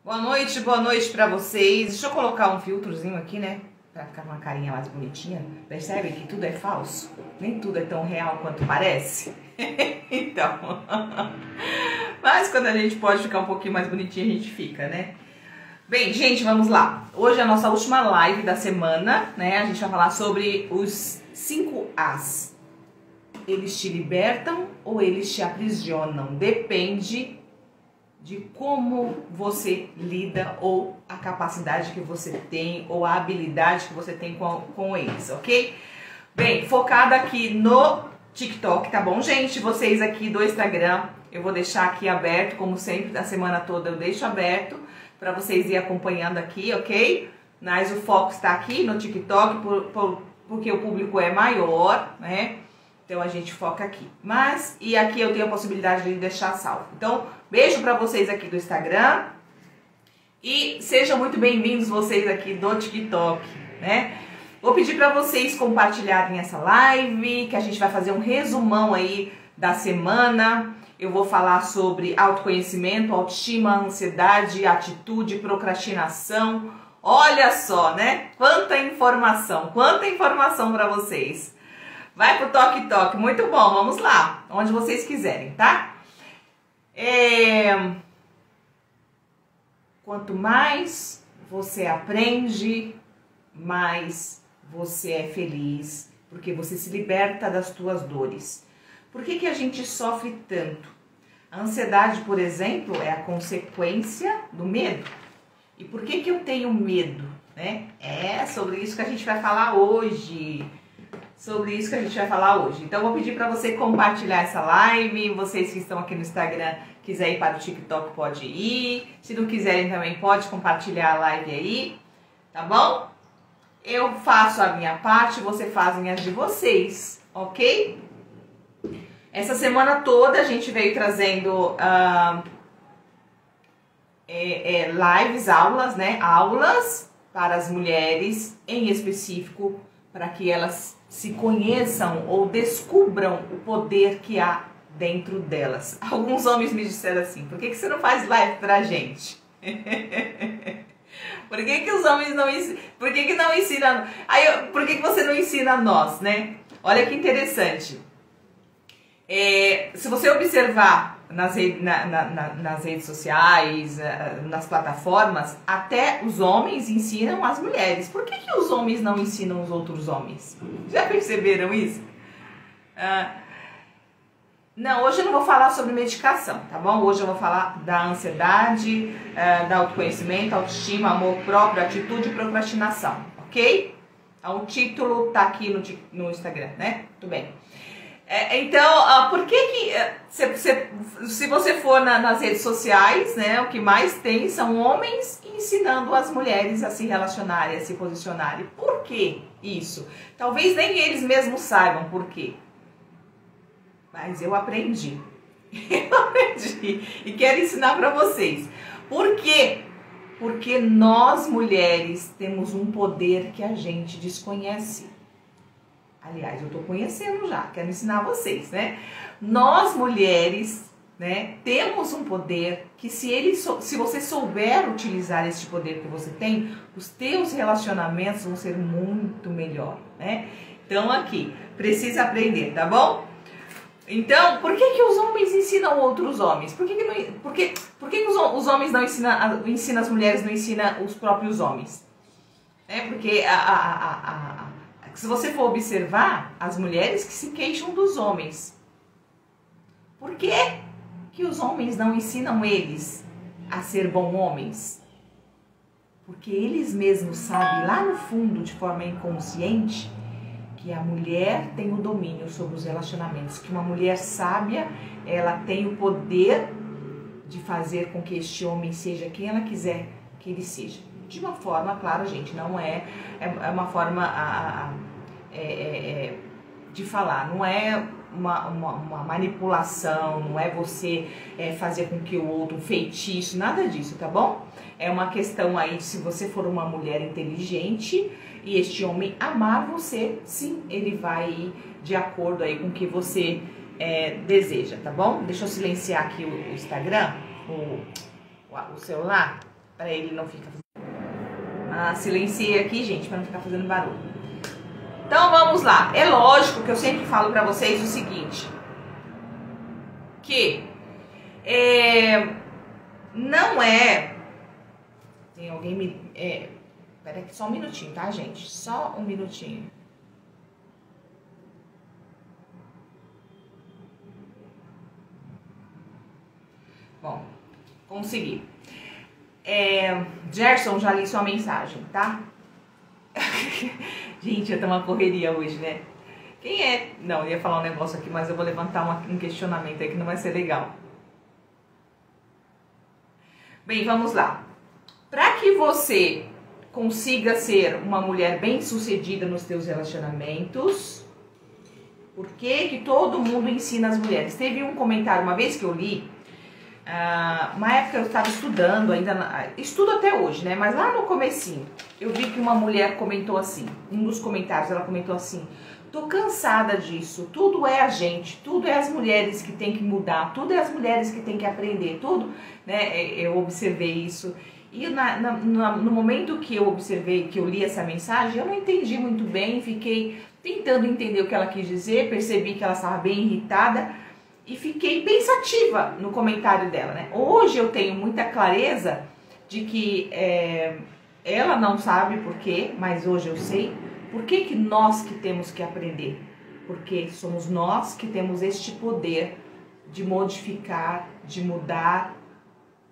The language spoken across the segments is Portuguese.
Boa noite pra vocês. Deixa eu colocar um filtrozinho aqui, né? Pra ficar com uma carinha mais bonitinha. Percebe que tudo é falso? Nem tudo é tão real quanto parece. Então, mas quando a gente pode ficar um pouquinho mais bonitinha, a gente fica, né? Bem, gente, vamos lá. Hoje é a nossa última live da semana, né? A gente vai falar sobre os 5 As. Eles te libertam ou eles te aprisionam? Depende de como você lida ou a capacidade que você tem ou a habilidade que você tem com eles, ok? Bem, focada aqui no TikTok, tá bom, gente? Vocês aqui do Instagram, eu vou deixar aqui aberto, como sempre, a semana toda eu deixo aberto para vocês ir acompanhando aqui, ok? Mas o foco está aqui no TikTok porque o público é maior, né? Então a gente foca aqui. E aqui eu tenho a possibilidade de deixar salvo. Então, beijo pra vocês aqui do Instagram. E sejam muito bem-vindos vocês aqui do TikTok, né? Vou pedir pra vocês compartilharem essa live, que a gente vai fazer um resumão aí da semana. Eu vou falar sobre autoconhecimento, autoestima, ansiedade, atitude, procrastinação. Olha só, né? Quanta informação pra vocês. Vai pro toque, muito bom, vamos lá, onde vocês quiserem, tá? Quanto mais você aprende, mais você é feliz, porque você se liberta das tuas dores. Por que a gente sofre tanto? A ansiedade, por exemplo, é a consequência do medo. E por que eu tenho medo, né? É sobre isso que a gente vai falar hoje. Então, eu vou pedir para você compartilhar essa live. Vocês que estão aqui no Instagram, quiserem ir para o TikTok, pode ir. Se não quiserem também, pode compartilhar a live aí, tá bom? Eu faço a minha parte, vocês fazem as de vocês, ok? Essa semana toda a gente veio trazendo lives, aulas, né? Aulas para as mulheres, em específico, para que elas se conheçam ou descubram o poder que há dentro delas. Alguns homens me disseram assim: por que você não faz live pra gente? Por que os homens não ensinam? Por que não ensinam? Por que você não ensina a nós, né? Olha que interessante. Se você observar nas redes sociais, nas plataformas, até os homens ensinam as mulheres. Por que os homens não ensinam os outros homens? Já perceberam isso? Não, hoje eu não vou falar sobre medicação, tá bom? Hoje eu vou falar da ansiedade, da autoconhecimento, autoestima, amor próprio, atitude e procrastinação, ok? Então, o título tá aqui no Instagram, né? Tudo bem. Então, por que se você for nas redes sociais, né, o que mais tem são homens ensinando as mulheres a se relacionarem, a se posicionarem. Por que isso? Talvez nem eles mesmos saibam por quê. Mas eu aprendi. E quero ensinar para vocês. Por quê? Porque nós mulheres temos um poder que a gente desconhece. Aliás, eu tô conhecendo já, quero ensinar vocês, né? Nós mulheres, né, temos um poder que se você souber utilizar este poder que você tem, os teus relacionamentos vão ser muito melhor, né? Então aqui, precisa aprender, tá bom? Então, por que os homens ensinam outros homens? Por que os homens não ensinam as mulheres, não ensinam os próprios homens? Porque se você for observar, as mulheres que se queixam dos homens. Por que os homens não ensinam eles a ser bons homens? Porque eles mesmos sabem, lá no fundo, de forma inconsciente, que a mulher tem o domínio sobre os relacionamentos. Que uma mulher sábia, ela tem o poder de fazer com que este homem seja quem ela quiser que ele seja. De uma forma, claro, gente, não é uma forma de falar, não é uma manipulação, não é você fazer com que o outro, um feitiço, nada disso, tá bom? É uma questão aí de se você for uma mulher inteligente e este homem amar você, sim, ele vai ir de acordo aí com o que você deseja, tá bom? Deixa eu silenciar aqui o Instagram, o celular. para ele não ficar fazendo. Silenciei aqui, gente, para não ficar fazendo barulho. Então vamos lá. É lógico que eu sempre falo para vocês o seguinte, que não é... Tem alguém me... Pera aqui, só um minutinho, tá, gente? Só um minutinho. Bom, consegui. Gerson, já li sua mensagem, tá? Gente, eu tô uma correria hoje, né? Quem é? Não, eu ia falar um negócio aqui, mas eu vou levantar um questionamento aí que não vai ser legal. Bem, vamos lá. Para que você consiga ser uma mulher bem-sucedida nos seus relacionamentos, por que todo mundo ensina as mulheres? Teve um comentário uma vez que eu li, uma época eu estava estudando, estudo até hoje, né? Mas lá no comecinho, eu vi que uma mulher comentou assim, um dos comentários, ela comentou assim: tô cansada disso, tudo é a gente, tudo é as mulheres que tem que mudar, tudo é as mulheres que tem que aprender, tudo, né? Eu observei isso. E no momento que eu observei, que eu li essa mensagem, eu não entendi muito bem, fiquei tentando entender o que ela quis dizer, percebi que ela estava bem irritada e fiquei pensativa no comentário dela, né? Hoje eu tenho muita clareza de que ela não sabe por quê, mas hoje eu sei por que nós que temos que aprender, porque somos nós que temos este poder de modificar, de mudar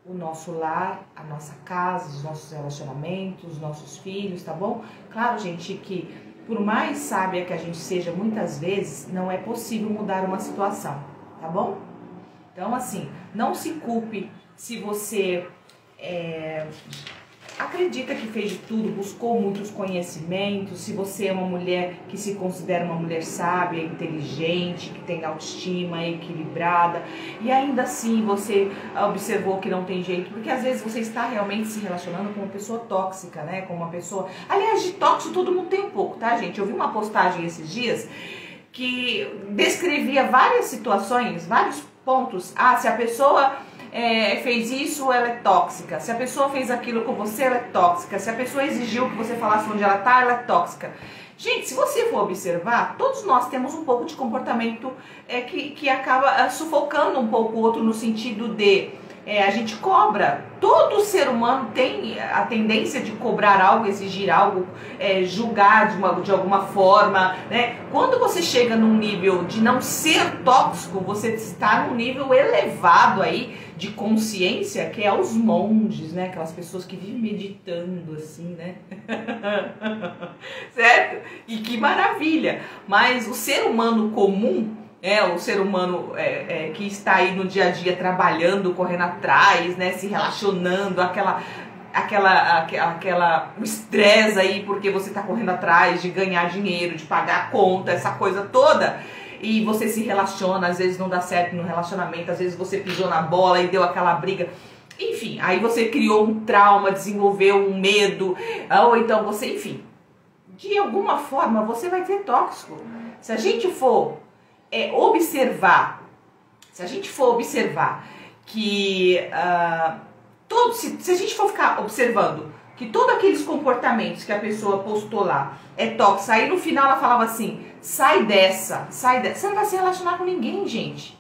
o nosso lar, a nossa casa, os nossos relacionamentos, os nossos filhos, tá bom? Claro, gente, que por mais sábia que a gente seja, muitas vezes não é possível mudar uma situação, tá bom? Então, assim, não se culpe se você acredita que fez de tudo, buscou muitos conhecimentos, se você é uma mulher que se considera uma mulher sábia, inteligente, que tem autoestima, equilibrada, e ainda assim você observou que não tem jeito, porque às vezes você está realmente se relacionando com uma pessoa tóxica, né? Com uma pessoa... Aliás, de tóxico todo mundo tem um pouco, tá, gente? Eu vi uma postagem esses dias que descrevia várias situações, vários pontos. Se a pessoa... fez isso, ela é tóxica. Se a pessoa fez aquilo com você, ela é tóxica. Se a pessoa exigiu que você falasse onde ela tá, ela é tóxica. Gente, se você for observar, todos nós temos um pouco de comportamento que acaba sufocando um pouco o outro, no sentido de a gente cobra. Todo ser humano tem a tendência de cobrar algo, exigir algo, julgar de alguma forma, né? Quando você chega num nível de não ser tóxico, você está num nível elevado aí de consciência, que é os monges, né? Aquelas pessoas que vivem meditando assim, né? Certo? E que maravilha! Mas o ser humano comum, o ser humano que está aí no dia a dia trabalhando, correndo atrás, né, se relacionando, o estresse aí porque você está correndo atrás de ganhar dinheiro, de pagar a conta, essa coisa toda, e você se relaciona, às vezes não dá certo no relacionamento, às vezes você pisou na bola e deu aquela briga, enfim, aí você criou um trauma, desenvolveu um medo, ou então você, enfim, de alguma forma você vai ter tóxico. Se a gente for observar, que se a gente for ficar observando que todos aqueles comportamentos que a pessoa postou lá é tóxico, aí no final ela falava assim: sai dessa, você não vai se relacionar com ninguém, gente.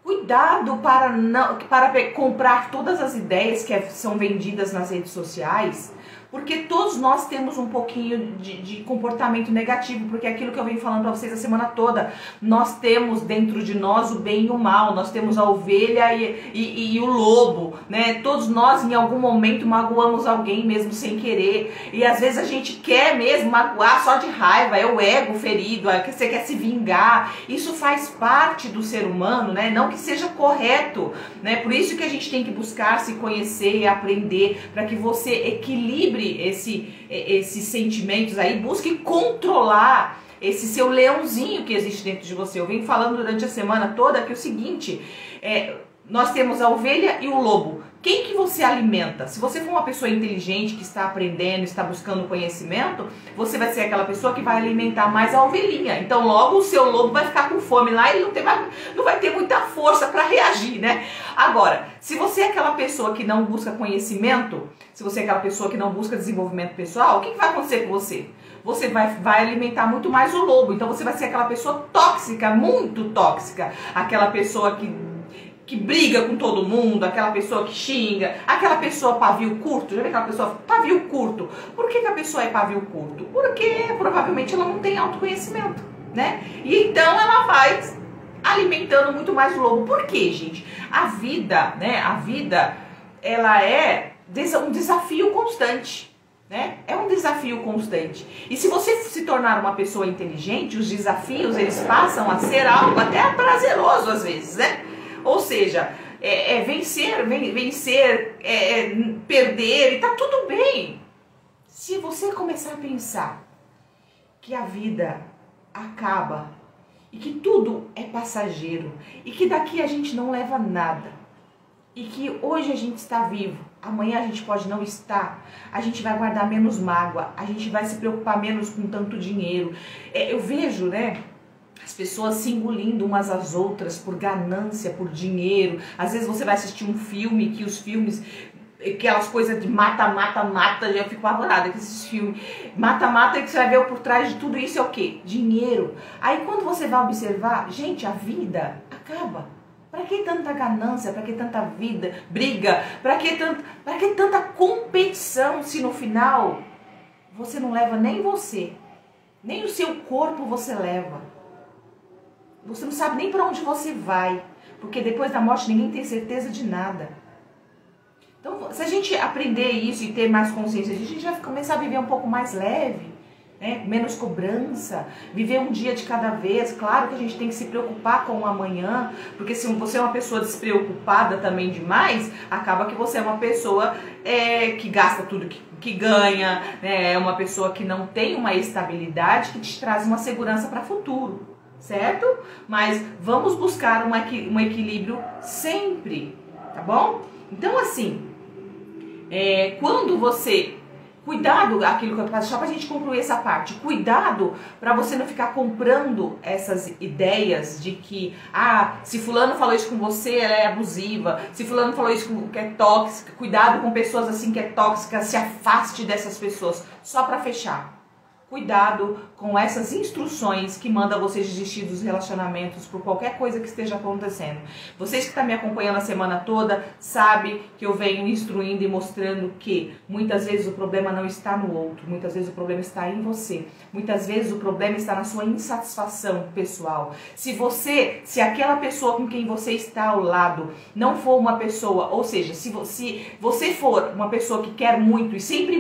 Cuidado para comprar todas as ideias que são vendidas nas redes sociais, porque todos nós temos um pouquinho de comportamento negativo, porque é aquilo que eu venho falando para vocês a semana toda, nós temos dentro de nós o bem e o mal, nós temos a ovelha e o lobo, né? Todos nós em algum momento magoamos alguém mesmo sem querer, e às vezes a gente quer mesmo magoar só de raiva, é o ego ferido, que você quer se vingar, isso faz parte do ser humano, né? Não que seja correto, né? Por isso que a gente tem que buscar se conhecer e aprender, para que você equilibre esses sentimentos aí, busque controlar esse seu leãozinho que existe dentro de você. Eu venho falando durante a semana toda que é o seguinte, nós temos a ovelha e o lobo. Quem que você alimenta? Se você for uma pessoa inteligente, que está aprendendo, está buscando conhecimento, você vai ser aquela pessoa que vai alimentar mais a ovelhinha. Então logo o seu lobo vai ficar com fome lá e ele não vai ter muita força para reagir, né? Agora, se você é aquela pessoa que não busca conhecimento, se você é aquela pessoa que não busca desenvolvimento pessoal, o que vai acontecer com você? Você vai alimentar muito mais o lobo. Então você vai ser aquela pessoa tóxica, muito tóxica. Aquela pessoa que briga com todo mundo, aquela pessoa que xinga, aquela pessoa pavio curto. Já viu aquela pessoa pavio curto? Por que a pessoa é pavio curto? Porque provavelmente ela não tem autoconhecimento, né? E então ela vai alimentando muito mais o lobo. Por quê, gente? A vida, né? A vida, ela é um desafio constante, né? É um desafio constante. E se você se tornar uma pessoa inteligente, os desafios, eles passam a ser algo até prazeroso às vezes, né? Ou seja, vencer, perder, e tá tudo bem. Se você começar a pensar que a vida acaba e que tudo é passageiro e que daqui a gente não leva nada e que hoje a gente está vivo, amanhã a gente pode não estar, a gente vai guardar menos mágoa, a gente vai se preocupar menos com tanto dinheiro. Eu vejo, né, as pessoas se engolindo umas às outras por ganância, por dinheiro. Às vezes você vai assistir um filme, que os filmes, aquelas coisas de mata, eu fico apavorada com esses filmes. Mata, que você vai ver por trás de tudo isso é o quê? Dinheiro. Aí quando você vai observar, gente, a vida acaba. Pra que tanta ganância? Pra que tanta vida, briga? Pra que tanta competição se no final você não leva nem você, nem o seu corpo você leva? Você não sabe nem para onde você vai, porque depois da morte ninguém tem certeza de nada. Então, se a gente aprender isso e ter mais consciência, a gente vai começar a viver um pouco mais leve, né? Menos cobrança, viver um dia de cada vez. Claro que a gente tem que se preocupar com o amanhã, porque se você é uma pessoa despreocupada também demais, acaba que você é uma pessoa que gasta tudo que ganha, né? É uma pessoa que não tem uma estabilidade que te traz uma segurança para o futuro. Certo? Mas vamos buscar um equilíbrio sempre, tá bom? Então assim, quando você... Cuidado, aquilo que eu faço, só pra gente concluir essa parte. Cuidado pra você não ficar comprando essas ideias de que, se fulano falou isso com você, ela é abusiva. Se fulano falou isso que é tóxica, cuidado com pessoas assim que é tóxica, se afaste dessas pessoas. Só pra fechar. Cuidado com essas instruções que mandam vocês desistir dos relacionamentos por qualquer coisa que esteja acontecendo. Vocês que estão me acompanhando a semana toda sabem que eu venho instruindo e mostrando que muitas vezes o problema não está no outro, muitas vezes o problema está em você. Muitas vezes o problema está na sua insatisfação pessoal. Se aquela pessoa com quem você está ao lado não for uma pessoa, ou seja, se você for uma pessoa que quer muito, e sempre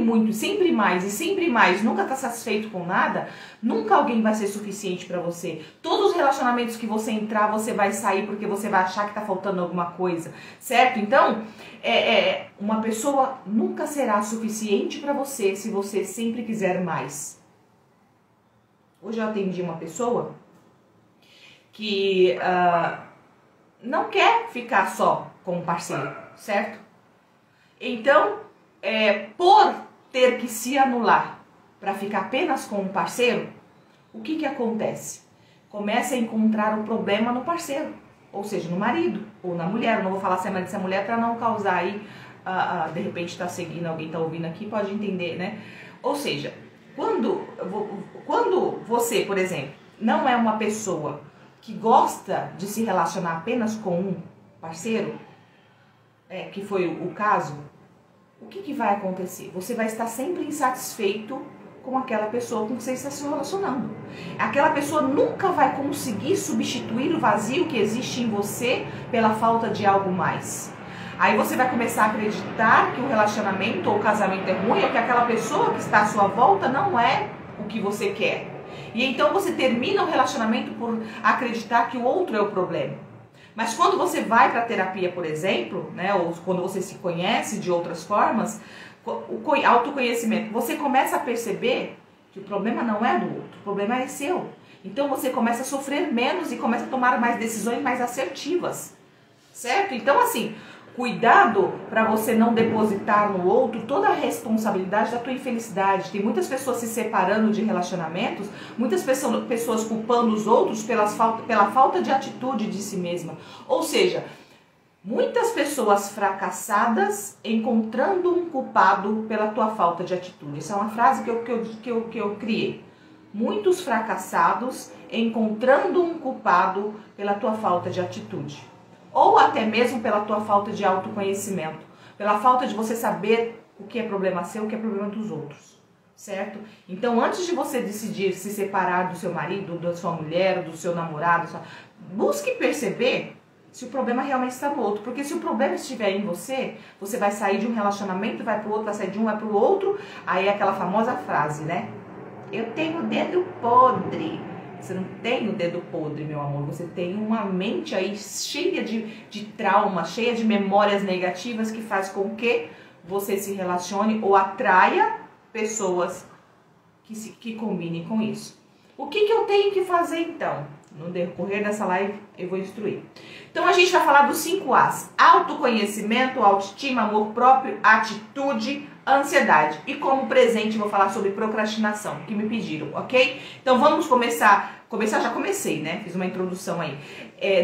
mais, nunca está satisfeito com nada, nunca alguém vai ser suficiente para você. Todos os relacionamentos que você entrar, você vai sair porque você vai achar que tá faltando alguma coisa, certo? Então, uma pessoa nunca será suficiente para você se você sempre quiser mais. Hoje eu atendi uma pessoa que não quer ficar só com um parceiro, certo? Então, por ter que se anular para ficar apenas com um parceiro, o que acontece? Começa a encontrar o problema no parceiro, ou seja, no marido ou na mulher. Eu não vou falar se é marido, se é mulher, para não causar aí, de repente está seguindo, alguém está ouvindo aqui, pode entender, né? Ou seja, quando você, por exemplo, não é uma pessoa que gosta de se relacionar apenas com um parceiro, que foi o caso, o que vai acontecer? Você vai estar sempre insatisfeito com aquela pessoa com que você está se relacionando. Aquela pessoa nunca vai conseguir substituir o vazio que existe em você pela falta de algo mais. Aí você vai começar a acreditar que o relacionamento ou o casamento é ruim, ou que aquela pessoa que está à sua volta não é o que você quer. E então você termina o relacionamento por acreditar que o outro é o problema. Mas quando você vai para a terapia, por exemplo, né, ou quando você se conhece de outras formas, o autoconhecimento, você começa a perceber que o problema não é do outro, o problema é seu. Então você começa a sofrer menos e começa a tomar mais decisões mais assertivas, certo? Então assim, cuidado para você não depositar no outro toda a responsabilidade da tua infelicidade. Tem muitas pessoas se separando de relacionamentos, muitas pessoas culpando os outros pela falta de atitude de si mesma. Ou seja, Muitas pessoas fracassadas encontrando um culpado pela tua falta de atitude. Essa é uma frase que eu criei. Muitos fracassados encontrando um culpado pela tua falta de atitude. Ou até mesmo pela tua falta de autoconhecimento. Pela falta de você saber o que é problema seu, o que é problema dos outros. Certo? Então, antes de você decidir se separar do seu marido, da sua mulher, do seu namorado, busque perceber se o problema realmente está no outro. Porque se o problema estiver em você, você vai sair de um relacionamento, vai pro outro, vai sair de um, vai pro outro. Aí é aquela famosa frase, né? Eu tenho o dedo podre. Você não tem o dedo podre, meu amor. Você tem uma mente aí cheia de trauma, cheia de memórias negativas que faz com que você se relacione ou atraia pessoas que combinem com isso. O que eu tenho que fazer então? No decorrer dessa live eu vou instruir. Então a gente vai falar dos 5 As: autoconhecimento, autoestima, amor próprio, atitude, ansiedade. E como presente eu vou falar sobre procrastinação, que me pediram, ok? Então vamos começar, já comecei, né? Fiz uma introdução aí.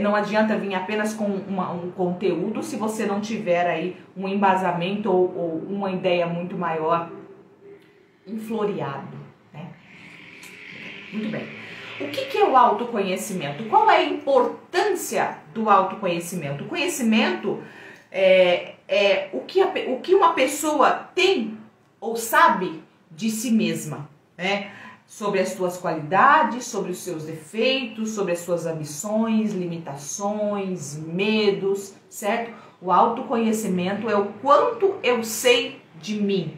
Não adianta vir apenas com um conteúdo se você não tiver aí um embasamento ou uma ideia muito maior enfloreado, né? Muito bem. O que é o autoconhecimento? Qual é a importância do autoconhecimento? O conhecimento é o que uma pessoa tem ou sabe de si mesma, né? Sobre as suas qualidades, sobre os seus defeitos, sobre as suas ambições, limitações, medos, certo? O autoconhecimento é o quanto eu sei de mim,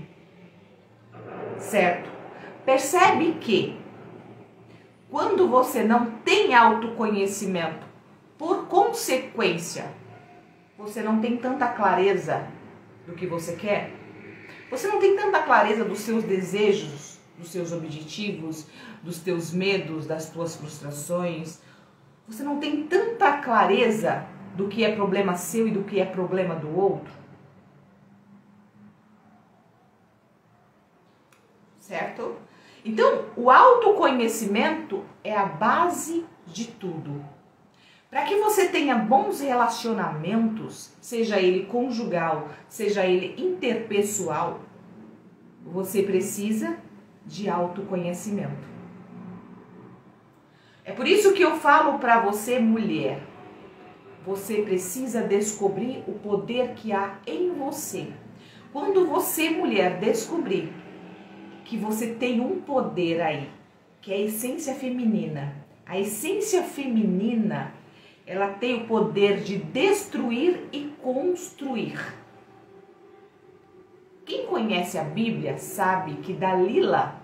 certo? Percebe que quando você não tem autoconhecimento, por consequência, você não tem tanta clareza do que você quer, você não tem tanta clareza dos seus desejos, dos seus objetivos, dos teus medos, das tuas frustrações, você não tem tanta clareza do que é problema seu e do que é problema do outro, certo? Então, o autoconhecimento é a base de tudo. Para que você tenha bons relacionamentos, seja ele conjugal, seja ele interpessoal, você precisa de autoconhecimento. É por isso que eu falo para você, mulher, você precisa descobrir o poder que há em você. Quando você, mulher, descobrir que você tem um poder aí, que é a essência feminina. A essência feminina, ela tem o poder de destruir e construir. Quem conhece a Bíblia sabe que Dalila,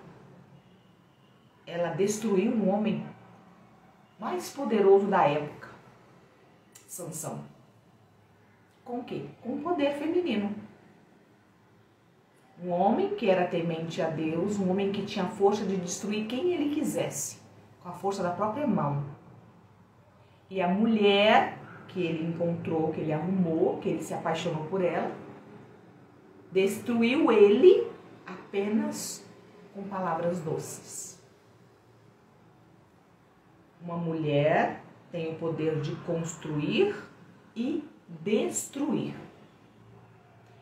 ela destruiu um homem mais poderoso da época, Sansão. Com o quê? Com o poder feminino. Um homem que era temente a Deus, um homem que tinha a força de destruir quem ele quisesse, com a força da própria mão. E a mulher que ele encontrou, que ele arrumou, que ele se apaixonou por ela, destruiu ele apenas com palavras doces. Uma mulher tem o poder de construir e destruir.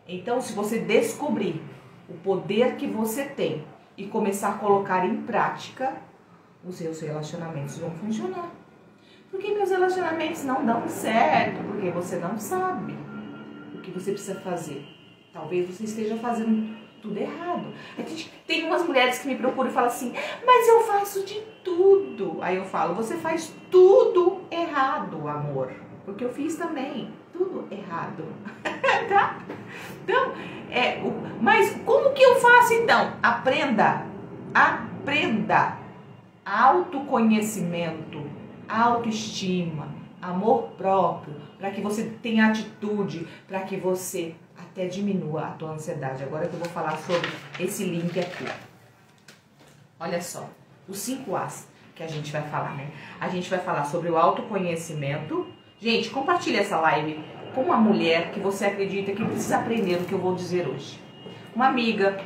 Então, se você descobrir o poder que você tem e começar a colocar em prática, os seus relacionamentos vão funcionar. Porque meus relacionamentos não dão certo, porque você não sabe o que você precisa fazer. Talvez você esteja fazendo tudo errado. Tem umas mulheres que me procuram e falam assim, mas eu faço de tudo. Aí eu falo, você faz tudo errado, amor. Porque eu fiz também tudo errado. Tá? Então, mas como que eu faço então? Aprenda. Autoconhecimento, autoestima, amor próprio, para que você tenha atitude, para que você até diminua a tua ansiedade. Agora que eu vou falar sobre esse link aqui. Olha só, os 5 As que a gente vai falar, né? A gente vai falar sobre o autoconhecimento. Gente, compartilha essa live com uma mulher que você acredita que precisa aprender o que eu vou dizer hoje. Uma amiga,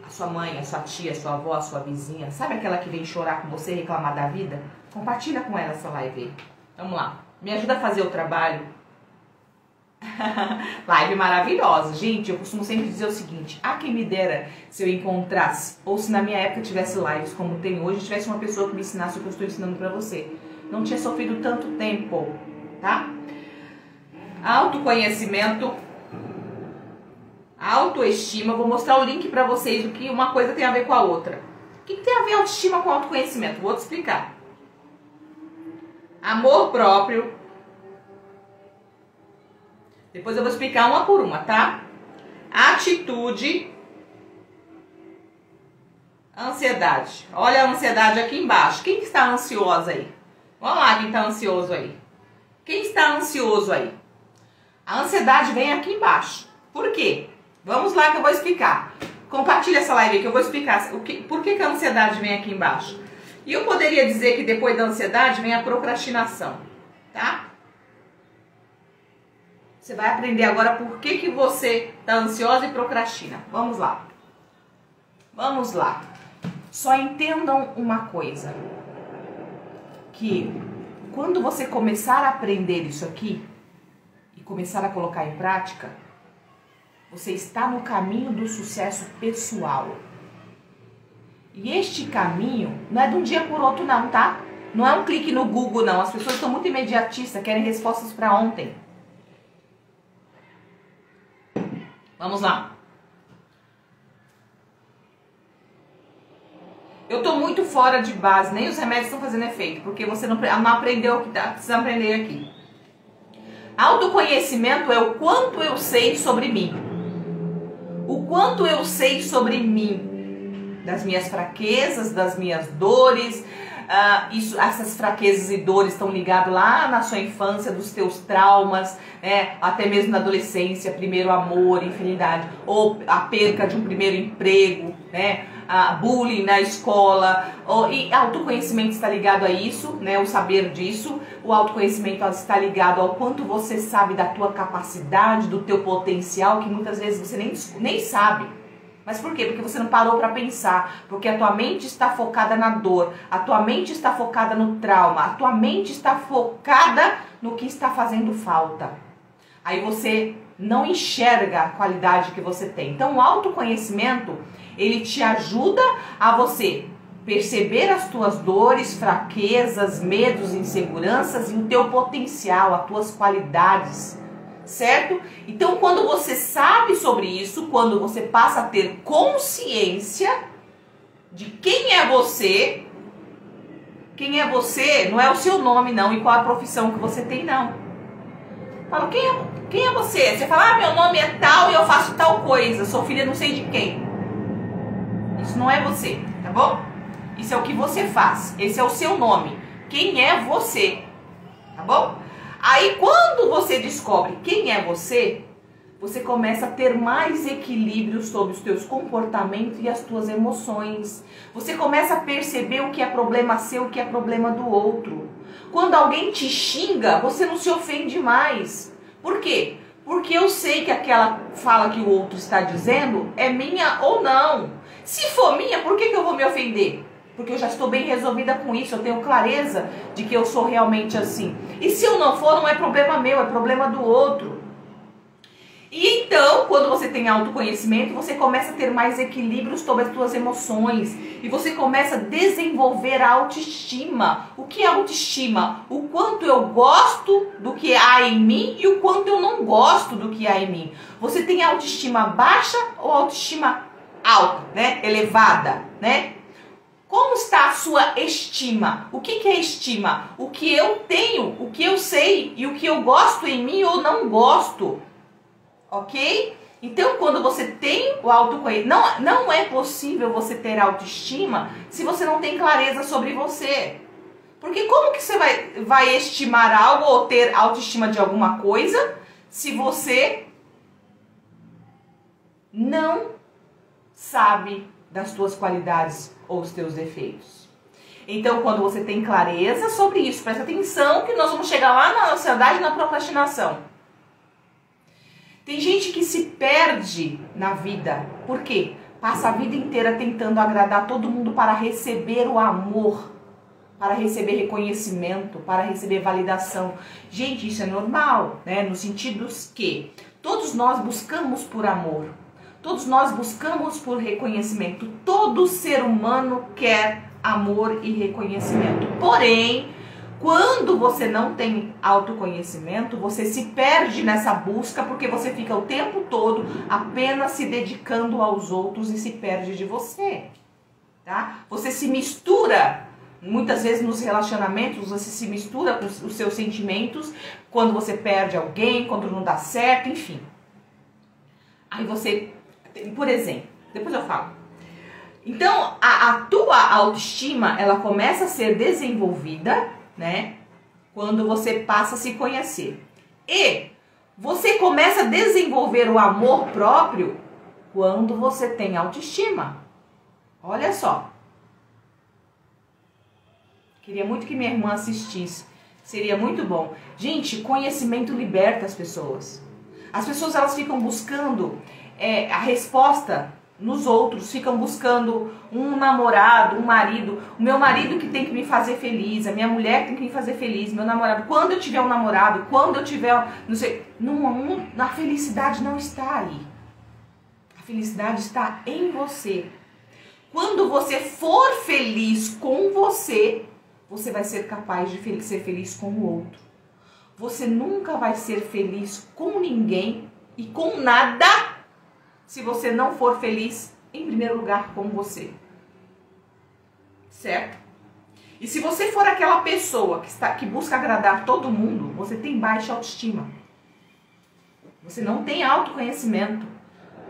a sua mãe, a sua tia, a sua avó, a sua vizinha, sabe aquela que vem chorar com você e reclamar da vida? Compartilha com ela essa live aí. Vamos lá. Me ajuda a fazer o trabalho Live maravilhosa. Gente, eu costumo sempre dizer o seguinte: a quem me dera se eu encontrasse, ou se na minha época tivesse lives como tem hoje, tivesse uma pessoa que me ensinasse o que eu estou ensinando pra você. Não tinha sofrido tanto tempo, tá? Autoconhecimento, autoestima. Vou mostrar o link pra vocês, o que uma coisa tem a ver com a outra. O que tem a ver autoestima com autoconhecimento? Vou te explicar. Amor próprio. Depois eu vou explicar uma por uma, tá? Atitude. Ansiedade. Olha a ansiedade aqui embaixo. Quem está ansiosa aí? Vamos lá, quem está ansioso aí. Quem está ansioso aí? A ansiedade vem aqui embaixo. Por quê? Vamos lá que eu vou explicar. Compartilha essa live aí que eu vou explicar por que a ansiedade vem aqui embaixo. E eu poderia dizer que depois da ansiedade vem a procrastinação, tá? Você vai aprender agora por que você está ansiosa e procrastina. Vamos lá. Vamos lá. Só entendam uma coisa. Que quando você começar a aprender isso aqui e começar a colocar em prática, você está no caminho do sucesso pessoal. E este caminho não é de um dia por outro não, tá? Não é um clique no Google não. As pessoas estão muito imediatistas, querem respostas para ontem. Vamos lá. Eu tô muito fora de base, nem os remédios estão fazendo efeito, porque você não aprendeu o que precisa aprender aqui. Autoconhecimento é o quanto eu sei sobre mim. O quanto eu sei sobre mim, das minhas fraquezas, das minhas dores. Essas fraquezas e dores estão ligadas lá na sua infância, dos teus traumas, né? Até mesmo na adolescência, primeiro amor, infidelidade, ou a perca de um primeiro emprego, né? Bullying na escola, e autoconhecimento está ligado a isso, né? O saber disso. O autoconhecimento está ligado ao quanto você sabe da tua capacidade, do teu potencial, que muitas vezes você nem sabe. Mas por quê? Porque você não parou para pensar, porque a tua mente está focada na dor, a tua mente está focada no trauma, a tua mente está focada no que está fazendo falta. Aí você não enxerga a qualidade que você tem. Então o autoconhecimento, ele te ajuda a você perceber as tuas dores, fraquezas, medos, inseguranças e o teu potencial, as tuas qualidades, certo? Então quando você sabe sobre isso, quando você passa a ter consciência de quem é você não é o seu nome não, e qual a profissão que você tem não. Fala, quem é você? Você fala, meu nome é tal e eu faço tal coisa, sou filha não sei de quem. Isso não é você, tá bom? Isso é o que você faz, esse é o seu nome. Quem é você, tá bom? Aí quando você descobre quem é você, você começa a ter mais equilíbrio sobre os teus comportamentos e as tuas emoções. Você começa a perceber o que é problema seu, o que é problema do outro. Quando alguém te xinga, você não se ofende mais. Por quê? Porque eu sei que aquela fala que o outro está dizendo é minha ou não. Se for minha, por que eu vou me ofender? Porque eu já estou bem resolvida com isso, eu tenho clareza de que eu sou realmente assim. E se eu não for, não é problema meu, é problema do outro. E então, quando você tem autoconhecimento, você começa a ter mais equilíbrio sobre as suas emoções. E você começa a desenvolver a autoestima. O que é autoestima? O quanto eu gosto do que há em mim e o quanto eu não gosto do que há em mim. Você tem autoestima baixa ou autoestima alta, né? Elevada, né? Como está a sua estima? O que é estima? O que eu tenho, o que eu sei e o que eu gosto em mim ou não gosto. Ok? Então, quando você tem o autoconhecimento, não é possível você ter autoestima se você não tem clareza sobre você. Porque como que você vai estimar algo ou ter autoestima de alguma coisa se você não sabe das tuas qualidades ou os teus defeitos? Então, quando você tem clareza sobre isso, presta atenção que nós vamos chegar lá na ansiedade e na procrastinação. Tem gente que se perde na vida. Por quê? Passa a vida inteira tentando agradar todo mundo para receber o amor, para receber reconhecimento, para receber validação. Gente, isso é normal, né? No sentido que todos nós buscamos por amor, todos nós buscamos por reconhecimento. Todo ser humano quer amor e reconhecimento. Porém, quando você não tem autoconhecimento, você se perde nessa busca porque você fica o tempo todo apenas se dedicando aos outros e se perde de você, tá? Você se mistura, muitas vezes nos relacionamentos, você se mistura com os seus sentimentos quando você perde alguém, quando não dá certo, enfim. Aí você, por exemplo, depois eu falo. Então, a tua autoestima, ela começa a ser desenvolvida, né, quando você passa a se conhecer. E você começa a desenvolver o amor próprio quando você tem autoestima. Olha só. Queria muito que minha irmã assistisse. Seria muito bom. Gente, conhecimento liberta as pessoas. As pessoas, elas ficam buscando a resposta nos outros, ficam buscando um namorado, um marido, o meu marido que tem que me fazer feliz, a minha mulher que tem que me fazer feliz, meu namorado, quando eu tiver um namorado, quando eu tiver, não sei, a felicidade não está aí. A felicidade está em você. Quando você for feliz com você, você vai ser capaz de ser feliz com o outro. Você nunca vai ser feliz com ninguém e com nada se você não for feliz, em primeiro lugar, com você. Certo? E se você for aquela pessoa que busca agradar todo mundo, você tem baixa autoestima. Você não tem autoconhecimento.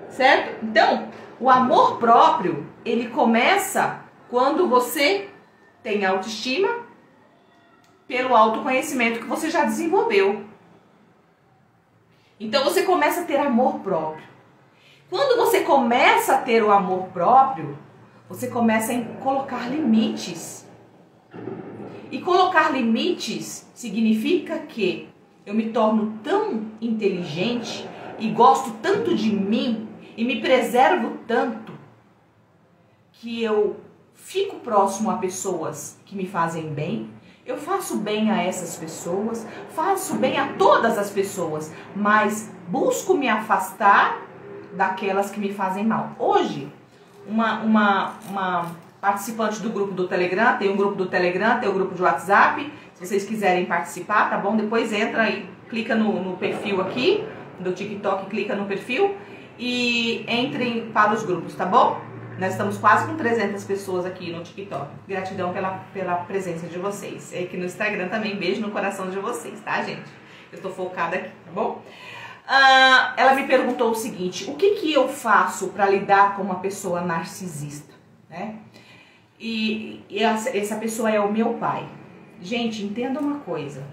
Certo? Então, o amor próprio, ele começa quando você tem autoestima pelo autoconhecimento que você já desenvolveu. Então, você começa a ter amor próprio. Quando você começa a ter o amor próprio, você começa a colocar limites. E colocar limites significa que eu me torno tão inteligente e gosto tanto de mim e me preservo tanto que eu fico próximo a pessoas que me fazem bem, eu faço bem a essas pessoas, faço bem a todas as pessoas, mas busco me afastar daquelas que me fazem mal. Hoje, uma participante do grupo do Telegram, tem um grupo do Telegram, tem um grupo de WhatsApp, se vocês quiserem participar, tá bom? Depois entra aí, clica no perfil aqui, do TikTok, clica no perfil e entrem para os grupos, tá bom? Nós estamos quase com 300 pessoas aqui no TikTok. Gratidão pela presença de vocês. E aqui no Instagram também, beijo no coração de vocês, tá, gente? Eu estou focada aqui, tá bom? Ela me perguntou o seguinte: o que eu faço para lidar com uma pessoa narcisista, né? E essa pessoa é o meu pai. Gente, entenda uma coisa.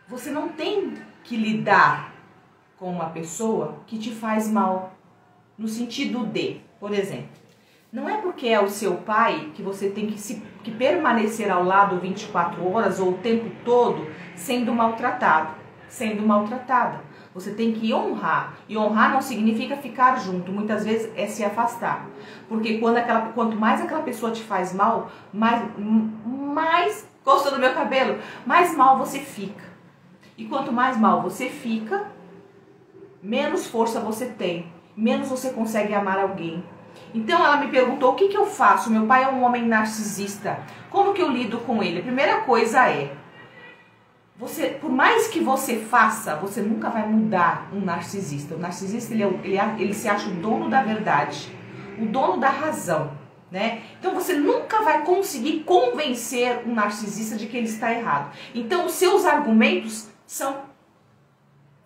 Você não tem que lidar com uma pessoa que te faz mal. No sentido de, por exemplo, não é porque é o seu pai que você tem que permanecer ao lado 24 horas ou o tempo todo sendo maltratado, sendo maltratada. Você tem que honrar. E honrar não significa ficar junto. Muitas vezes é se afastar. Porque quanto mais aquela pessoa te faz mal, mais gostou do meu cabelo, mais mal você fica. E quanto mais mal você fica, menos força você tem. Menos você consegue amar alguém. Então ela me perguntou: o que eu faço? Meu pai é um homem narcisista. Como que eu lido com ele? A primeira coisa é: por mais que você faça, você nunca vai mudar um narcisista. O narcisista, ele se acha o dono da verdade, o dono da razão, né? Então você nunca vai conseguir convencer um narcisista de que ele está errado. Então os seus argumentos são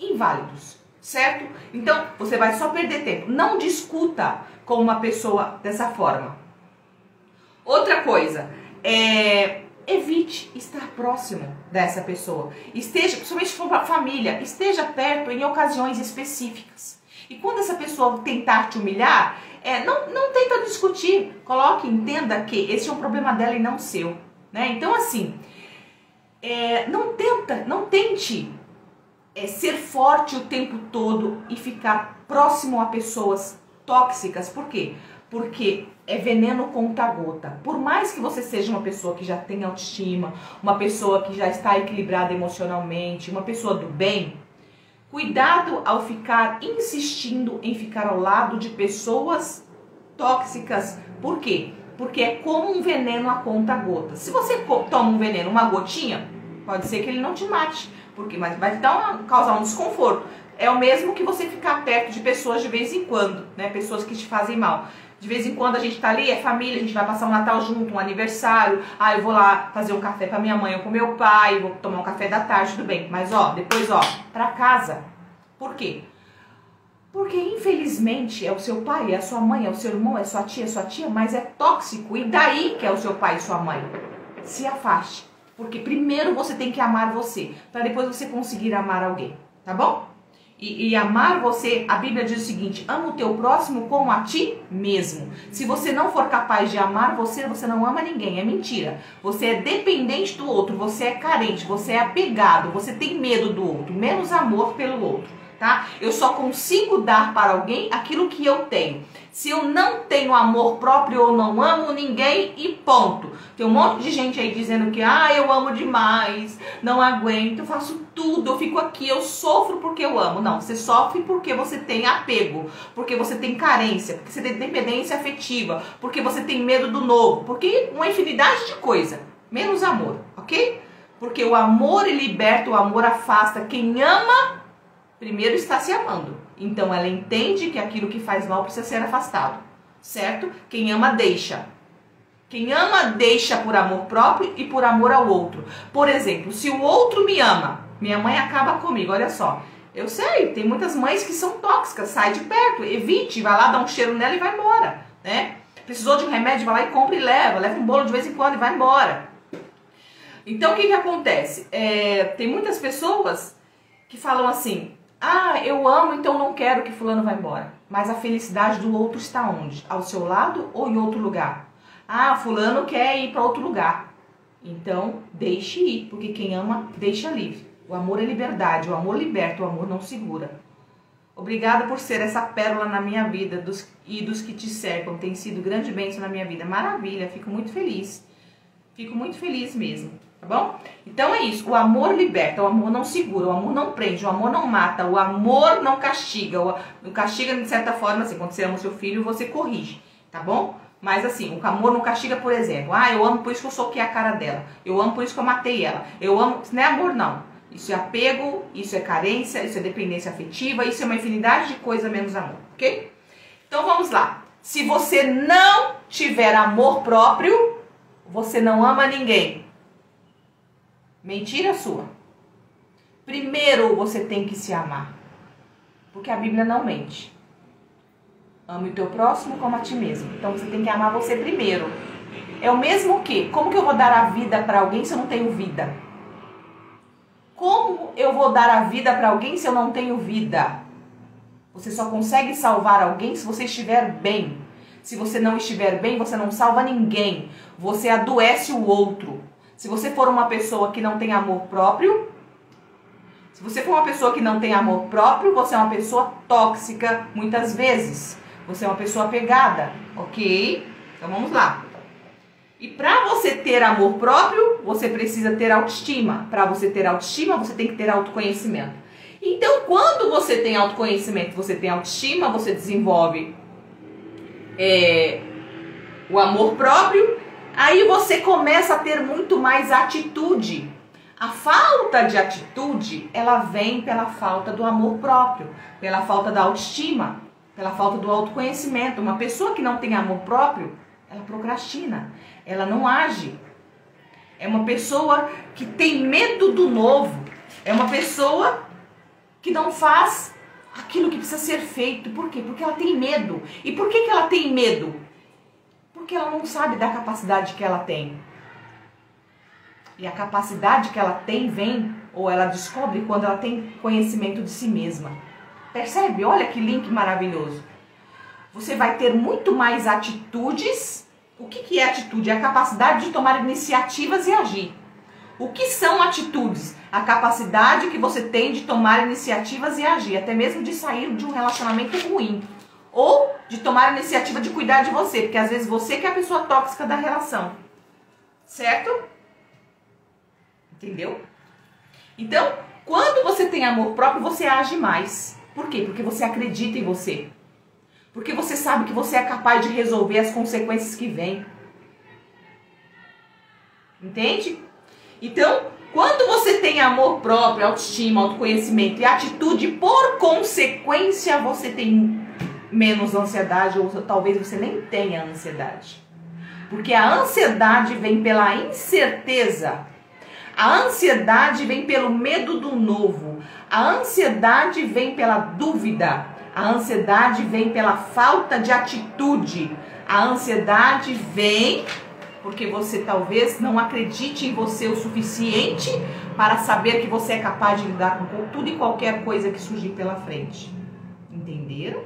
inválidos, certo? Então você vai só perder tempo. Não discuta com uma pessoa dessa forma. Outra coisa, evite estar próximo dessa pessoa. Esteja, principalmente se for para a família, esteja perto em ocasiões específicas. E quando essa pessoa tentar te humilhar, não tenta discutir. Coloque, entenda que esse é um problema dela e não seu, né? Então assim, não tente ser forte o tempo todo e ficar próximo a pessoas tóxicas. Por quê? Porque é veneno conta-gota. Por mais que você seja uma pessoa que já tem autoestima, uma pessoa que já está equilibrada emocionalmente, uma pessoa do bem, cuidado ao ficar insistindo em ficar ao lado de pessoas tóxicas. Por quê? Porque é como um veneno a conta-gota. Se você toma um veneno, uma gotinha, pode ser que ele não te mate, mas vai causar um desconforto. É o mesmo que você ficar perto de pessoas de vez em quando, né? Pessoas que te fazem mal. De vez em quando a gente tá ali, é família, a gente vai passar um Natal junto, um aniversário. Eu vou lá fazer um café pra minha mãe ou com meu pai, vou tomar um café da tarde, tudo bem. Mas depois pra casa. Por quê? Porque infelizmente é o seu pai, é a sua mãe, é o seu irmão, é sua tia, mas é tóxico. E daí que é o seu pai e sua mãe. Se afaste. Porque primeiro você tem que amar você, para depois você conseguir amar alguém, tá bom? E amar você, a Bíblia diz o seguinte: ama o teu próximo como a ti mesmo. Se você não for capaz de amar você, você não ama ninguém, é mentira. Você é dependente do outro, você é carente, você é apegado, você tem medo do outro, menos amor pelo outro, tá? Eu só consigo dar para alguém aquilo que eu tenho. Se eu não tenho amor próprio, eu não amo ninguém e ponto. Tem um monte de gente aí dizendo que eu amo demais, não aguento, eu faço tudo, eu fico aqui, eu sofro porque eu amo. Não, você sofre porque você tem apego, porque você tem carência, porque você tem dependência afetiva, porque você tem medo do novo, porque uma infinidade de coisa, menos amor, ok? Porque o amor liberta, o amor afasta. Quem ama, primeiro está se amando. Então ela entende que aquilo que faz mal precisa ser afastado, certo? Quem ama deixa. Quem ama deixa por amor próprio e por amor ao outro. Por exemplo, se o outro me ama, minha mãe acaba comigo, olha só. Eu sei, tem muitas mães que são tóxicas, sai de perto, evite, vai lá dar um cheiro nela e vai embora, né? Precisou de um remédio, vai lá e compra e leva um bolo de vez em quando e vai embora. Então o que acontece? Tem muitas pessoas que falam assim: eu amo, então não quero que fulano vá embora. Mas a felicidade do outro está onde? Ao seu lado ou em outro lugar? Fulano quer ir para outro lugar. Então, deixe ir, porque quem ama, deixa livre. O amor é liberdade, o amor liberta, o amor não segura. Obrigada por ser essa pérola na minha vida e dos que te cercam. Tem sido grande bênção na minha vida. Maravilha, fico muito feliz. Fico muito feliz mesmo. Tá bom? Então é isso, o amor liberta, o amor não segura, o amor não prende, o amor não mata, o amor não castiga. O castiga de certa forma, assim, quando você ama o seu filho, você corrige, tá bom? Mas assim, o amor não castiga, por exemplo, eu amo por isso que eu soquei a cara dela, eu amo por isso que eu matei ela, eu amo, isso não é amor não. Isso é apego, isso é carência, isso é dependência afetiva, isso é uma infinidade de coisas menos amor, ok? Então vamos lá, se você não tiver amor próprio, você não ama ninguém. Mentira sua. Primeiro você tem que se amar. Porque a Bíblia não mente. Ame o teu próximo como a ti mesmo. Então você tem que amar você primeiro. É o mesmo que? Como que eu vou dar a vida para alguém se eu não tenho vida? Como eu vou dar a vida para alguém se eu não tenho vida? Você só consegue salvar alguém se você estiver bem. Se você não estiver bem, você não salva ninguém. Você adoece o outro. Se você for uma pessoa que não tem amor próprio, você é uma pessoa tóxica muitas vezes. Você é uma pessoa apegada, ok? Então vamos lá. E para você ter amor próprio, você precisa ter autoestima. Para você ter autoestima, você tem que ter autoconhecimento. Então quando você tem autoconhecimento, você tem autoestima, você desenvolve o amor próprio. Aí você começa a ter muito mais atitude. A falta de atitude, ela vem pela falta do amor próprio, pela falta da autoestima, pela falta do autoconhecimento. Uma pessoa que não tem amor próprio, ela procrastina, ela não age. É uma pessoa que tem medo do novo. É uma pessoa que não faz aquilo que precisa ser feito. Por quê? Porque ela tem medo. E por que ela tem medo? Porque ela não sabe da capacidade que ela tem. E a capacidade que ela tem vem, ou ela descobre quando ela tem conhecimento de si mesma. Percebe? Olha que link maravilhoso. Você vai ter muito mais atitudes. O que é atitude? É a capacidade de tomar iniciativas e agir. O que são atitudes? A capacidade que você tem de tomar iniciativas e agir, até mesmo de sair de um relacionamento ruim. ou de tomar a iniciativa de cuidar de você, porque às vezes você que é a pessoa tóxica da relação, certo? Entendeu? Então, quando você tem amor próprio, você age mais. Por quê? Porque você acredita em você. Porque você sabe que você é capaz de resolver as consequências que vêm. Entende? Então, quando você tem amor próprio, autoestima, autoconhecimento e atitude, por consequência, você tem menos ansiedade, ou talvez você nem tenha ansiedade. Porque a ansiedade vem pela incerteza. A ansiedade vem pelo medo do novo. A ansiedade vem pela dúvida. A ansiedade vem pela falta de atitude. A ansiedade vem porque você talvez não acredite em você o suficiente para saber que você é capaz de lidar com tudo e qualquer coisa que surgir pela frente. Entenderam?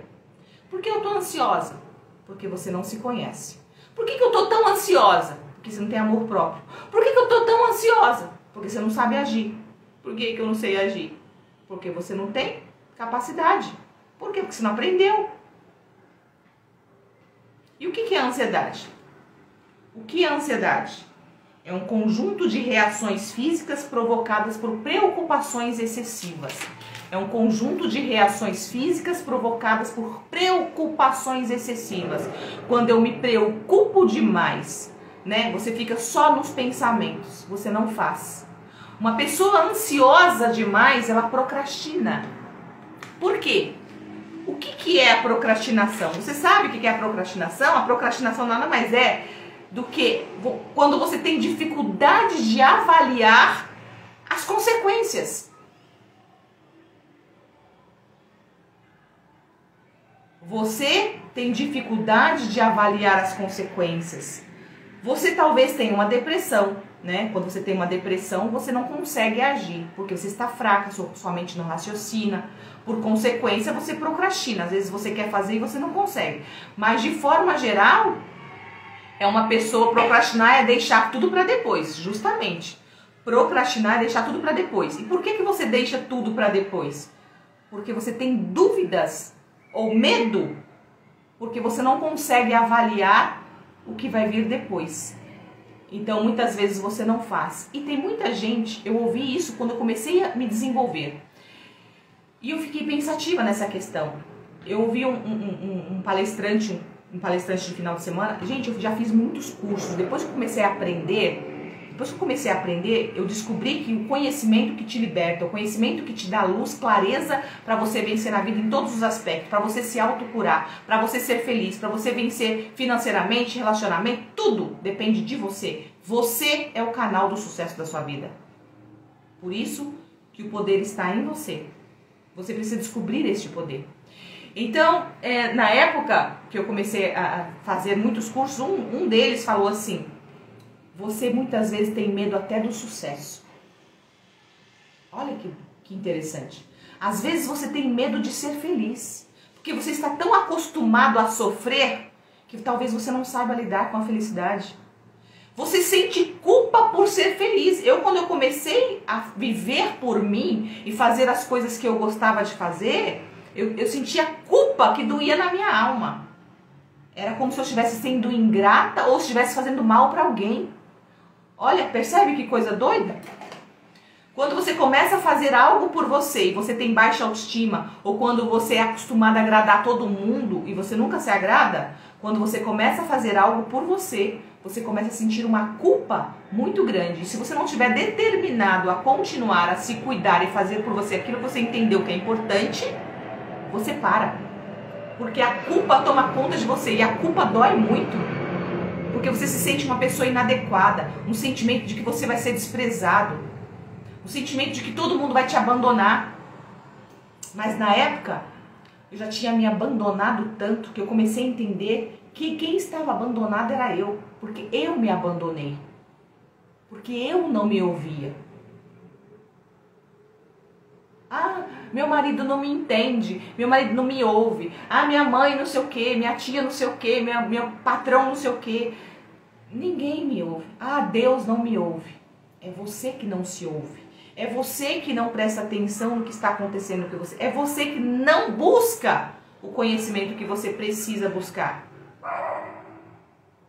Por que eu tô ansiosa? Porque você não se conhece. Por que eu tô tão ansiosa? Porque você não tem amor próprio. Por que eu tô tão ansiosa? Porque você não sabe agir. Por que eu não sei agir? Porque você não tem capacidade. Por quê? Porque você não aprendeu. E o que é a ansiedade? O que é a ansiedade? É um conjunto de reações físicas provocadas por preocupações excessivas. É um conjunto de reações físicas provocadas por preocupações excessivas. Quando eu me preocupo demais, né? Você fica só nos pensamentos, você não faz. Uma pessoa ansiosa demais, ela procrastina. Por quê? O que é a procrastinação? Você sabe o que é a procrastinação? A procrastinação nada mais é do que quando você tem dificuldade de avaliar as consequências. Você tem dificuldade de avaliar as consequências. Você talvez tenha uma depressão, né? Quando você tem uma depressão, você não consegue agir, porque você está fraca, sua mente não raciocina. Por consequência, você procrastina. Às vezes você quer fazer e você não consegue. Mas de forma geral, é uma pessoa procrastinar é deixar tudo para depois, justamente. Procrastinar é deixar tudo para depois. E por que você deixa tudo para depois? Porque você tem dúvidas ou medo, porque você não consegue avaliar o que vai vir depois. Então, muitas vezes você não faz. E tem muita gente, eu ouvi isso quando eu comecei a me desenvolver. E eu fiquei pensativa nessa questão. Eu ouvi um palestrante de final de semana. Gente, eu já fiz muitos cursos. Depois que eu comecei a aprender, eu descobri que o conhecimento que te liberta, o conhecimento que te dá luz, clareza para você vencer na vida em todos os aspectos, para você se autocurar, para você ser feliz, para você vencer financeiramente, relacionamento, tudo depende de você. Você é o canal do sucesso da sua vida. Por isso que o poder está em você. Você precisa descobrir este poder. Então, na época que eu comecei a fazer muitos cursos, um deles falou assim: você muitas vezes tem medo até do sucesso. Olha que interessante. Às vezes você tem medo de ser feliz, porque você está tão acostumado a sofrer que talvez você não saiba lidar com a felicidade. Você sente culpa por ser feliz. Quando eu comecei a viver por mim e fazer as coisas que eu gostava de fazer, eu sentia culpa que doía na minha alma. Era como se eu estivesse sendo ingrata ou estivesse fazendo mal para alguém. Olha, percebe que coisa doida? Quando você começa a fazer algo por você e você tem baixa autoestima, ou quando você é acostumado a agradar todo mundo e você nunca se agrada, quando você começa a fazer algo por você, você começa a sentir uma culpa muito grande. E se você não estiver determinado a continuar a se cuidar e fazer por você aquilo que você entendeu que é importante, você para. Porque a culpa toma conta de você e a culpa dói muito. Porque você se sente uma pessoa inadequada, um sentimento de que você vai ser desprezado, um sentimento de que todo mundo vai te abandonar. Mas na época, eu já tinha me abandonado tanto que eu comecei a entender que quem estava abandonado era eu, porque eu me abandonei, porque eu não me ouvia. Ah, meu marido não me entende, meu marido não me ouve. Ah, minha mãe não sei o que, minha tia não sei o que, meu patrão não sei o que. Ninguém me ouve. Ah, Deus não me ouve. É você que não se ouve. É você que não presta atenção no que está acontecendo com você. É você que não busca o conhecimento que você precisa buscar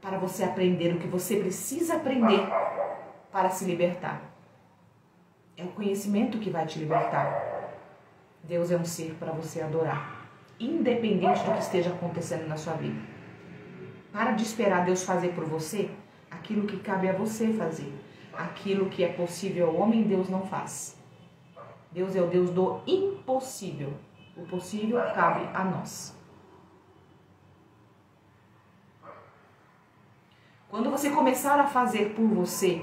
para você aprender o que você precisa aprender para se libertar. É o conhecimento que vai te libertar. Deus é um ser para você adorar, independente do que esteja acontecendo na sua vida. Para de esperar Deus fazer por você aquilo que cabe a você fazer. Aquilo que é possível ao homem, Deus não faz. Deus é o Deus do impossível. O possível cabe a nós. Quando você começar a fazer por você,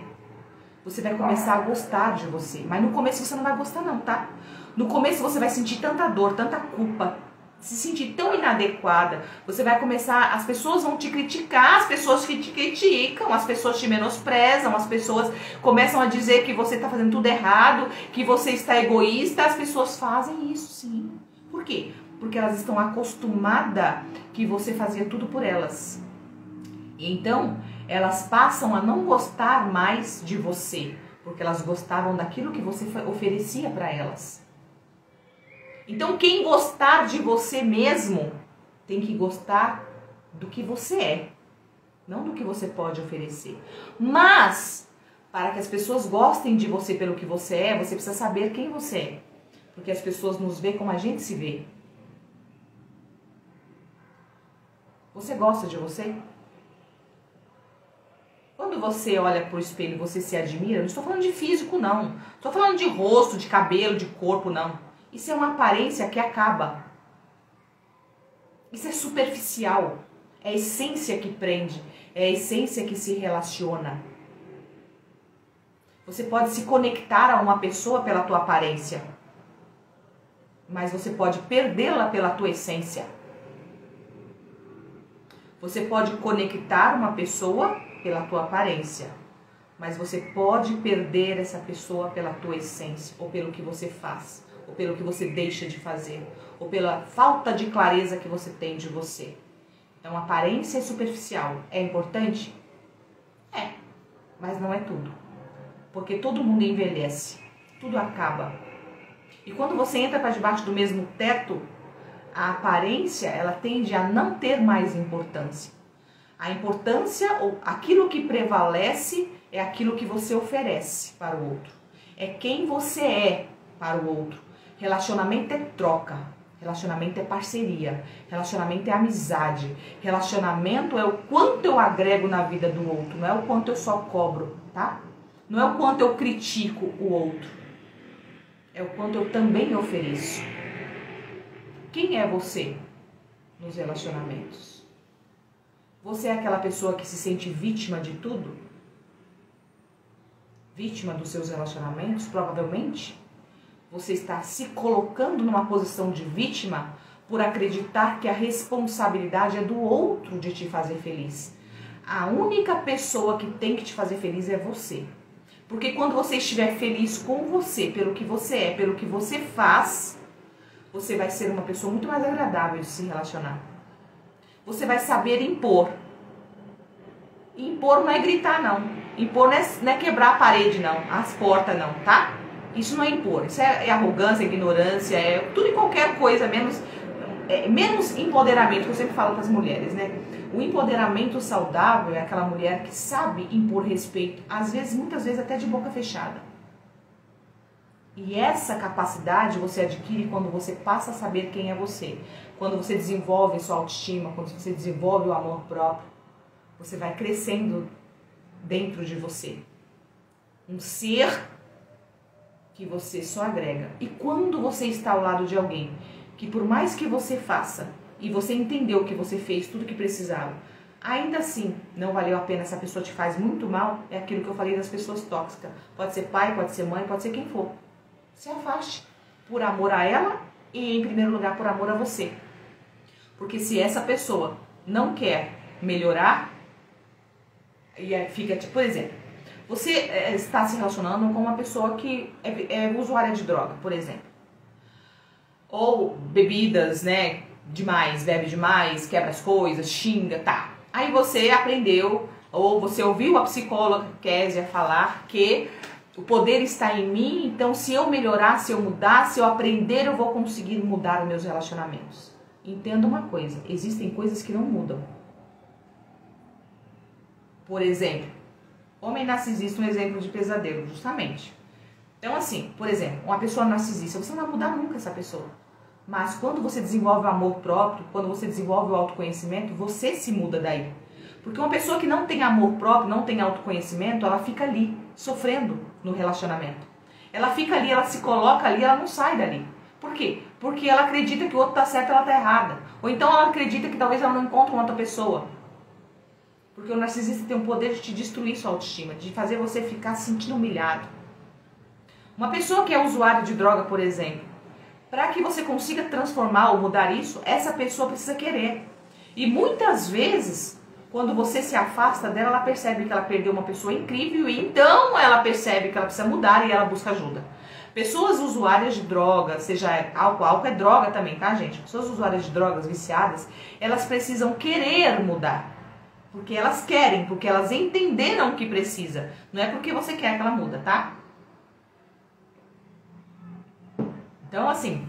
você vai começar a gostar de você. Mas no começo você não vai gostar não, tá? No começo você vai sentir tanta dor, tanta culpa, se sentir tão inadequada. Você vai começar, as pessoas vão te criticar, as pessoas te criticam, as pessoas te menosprezam, as pessoas começam a dizer que você está fazendo tudo errado, que você está egoísta. As pessoas fazem isso, sim. Por quê? Porque elas estão acostumadas que você fazia tudo por elas. Então, elas passam a não gostar mais de você, porque elas gostavam daquilo que você oferecia para elas. Então, quem gostar de você mesmo tem que gostar do que você é, não do que você pode oferecer. Mas, para que as pessoas gostem de você pelo que você é, você precisa saber quem você é. Porque as pessoas nos veem como a gente se vê. Você gosta de você? Quando você olha pro espelho e você se admira, não estou falando de físico, não. Estou falando de rosto, de cabelo, de corpo, não. Isso é uma aparência que acaba. Isso é superficial. É a essência que prende. É a essência que se relaciona. Você pode se conectar a uma pessoa pela tua aparência, mas você pode perdê-la pela tua essência. Você pode conectar uma pessoa pela tua aparência, mas você pode perder essa pessoa pela tua essência, ou pelo que você faz, ou pelo que você deixa de fazer, ou pela falta de clareza que você tem de você. Então, aparência é superficial. É importante? É, mas não é tudo. Porque todo mundo envelhece, tudo acaba. E quando você entra para debaixo do mesmo teto, a aparência, ela tende a não ter mais importância. A importância, ou aquilo que prevalece, é aquilo que você oferece para o outro. É quem você é para o outro. Relacionamento é troca. Relacionamento é parceria. Relacionamento é amizade. Relacionamento é o quanto eu agrego na vida do outro. Não é o quanto eu só cobro, tá? Não é o quanto eu critico o outro. É o quanto eu também ofereço. Quem é você nos relacionamentos? Você é aquela pessoa que se sente vítima de tudo? Vítima dos seus relacionamentos, provavelmente? Você está se colocando numa posição de vítima por acreditar que a responsabilidade é do outro de te fazer feliz. A única pessoa que tem que te fazer feliz é você. Porque quando você estiver feliz com você, pelo que você é, pelo que você faz, você vai ser uma pessoa muito mais agradável de se relacionar. Você vai saber impor. Impor não é gritar, não. Impor não é quebrar a parede, não. As portas, não, tá? Isso não é impor. Isso é arrogância, ignorância, é tudo e qualquer coisa, menos empoderamento, que eu sempre falo para as mulheres, né? O empoderamento saudável é aquela mulher que sabe impor respeito, às vezes, muitas vezes até de boca fechada. E essa capacidade você adquire quando você passa a saber quem é você. Quando você desenvolve sua autoestima, quando você desenvolve o amor próprio, você vai crescendo dentro de você. Um ser que você só agrega. E quando você está ao lado de alguém que por mais que você faça e você entendeu que você fez tudo que precisava, ainda assim não valeu a pena, essa pessoa te faz muito mal, é aquilo que eu falei das pessoas tóxicas. Pode ser pai, pode ser mãe, pode ser quem for. Se afaste por amor a ela e, em primeiro lugar, por amor a você. Porque se essa pessoa não quer melhorar, e fica, tipo, por exemplo, você está se relacionando com uma pessoa que é usuária de droga, por exemplo. Ou bebidas, né, demais, bebe demais, quebra as coisas, xinga, tá. Aí você aprendeu, ou você ouviu a psicóloga Késia falar que o poder está em mim, então se eu melhorar, se eu mudar, se eu aprender, eu vou conseguir mudar os meus relacionamentos. Entenda uma coisa, existem coisas que não mudam. Por exemplo, homem narcisista, um exemplo de pesadelo, justamente. Então assim, por exemplo, uma pessoa narcisista, você não vai mudar nunca essa pessoa. Mas quando você desenvolve o amor próprio, quando você desenvolve o autoconhecimento, você se muda daí. Porque uma pessoa que não tem amor próprio, não tem autoconhecimento, ela fica ali, sofrendo no relacionamento. Ela fica ali, ela se coloca ali, ela não sai dali. Por quê? Porque ela acredita que o outro tá certo e ela tá errada. Ou então ela acredita que talvez ela não encontre uma outra pessoa. Porque o narcisista tem o poder de te destruir sua autoestima, de fazer você ficar se sentindo humilhado. Uma pessoa que é usuária de droga, por exemplo, para que você consiga transformar ou mudar isso, essa pessoa precisa querer. E muitas vezes, quando você se afasta dela, ela percebe que ela perdeu uma pessoa incrível e então ela percebe que ela precisa mudar e ela busca ajuda. Pessoas usuárias de drogas, seja álcool é droga também, tá, gente? Pessoas usuárias de drogas, viciadas, elas precisam querer mudar. Porque elas querem, porque elas entenderam o que precisa. Não é porque você quer que ela muda, tá? Então, assim,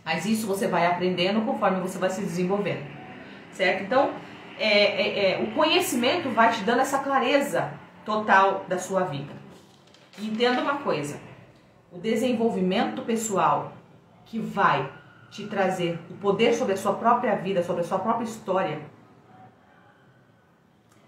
mas isso você vai aprendendo conforme você vai se desenvolvendo, certo? Então, o conhecimento vai te dando essa clareza total da sua vida. E entenda uma coisa, o desenvolvimento pessoal que vai te trazer o poder sobre a sua própria vida, sobre a sua própria história,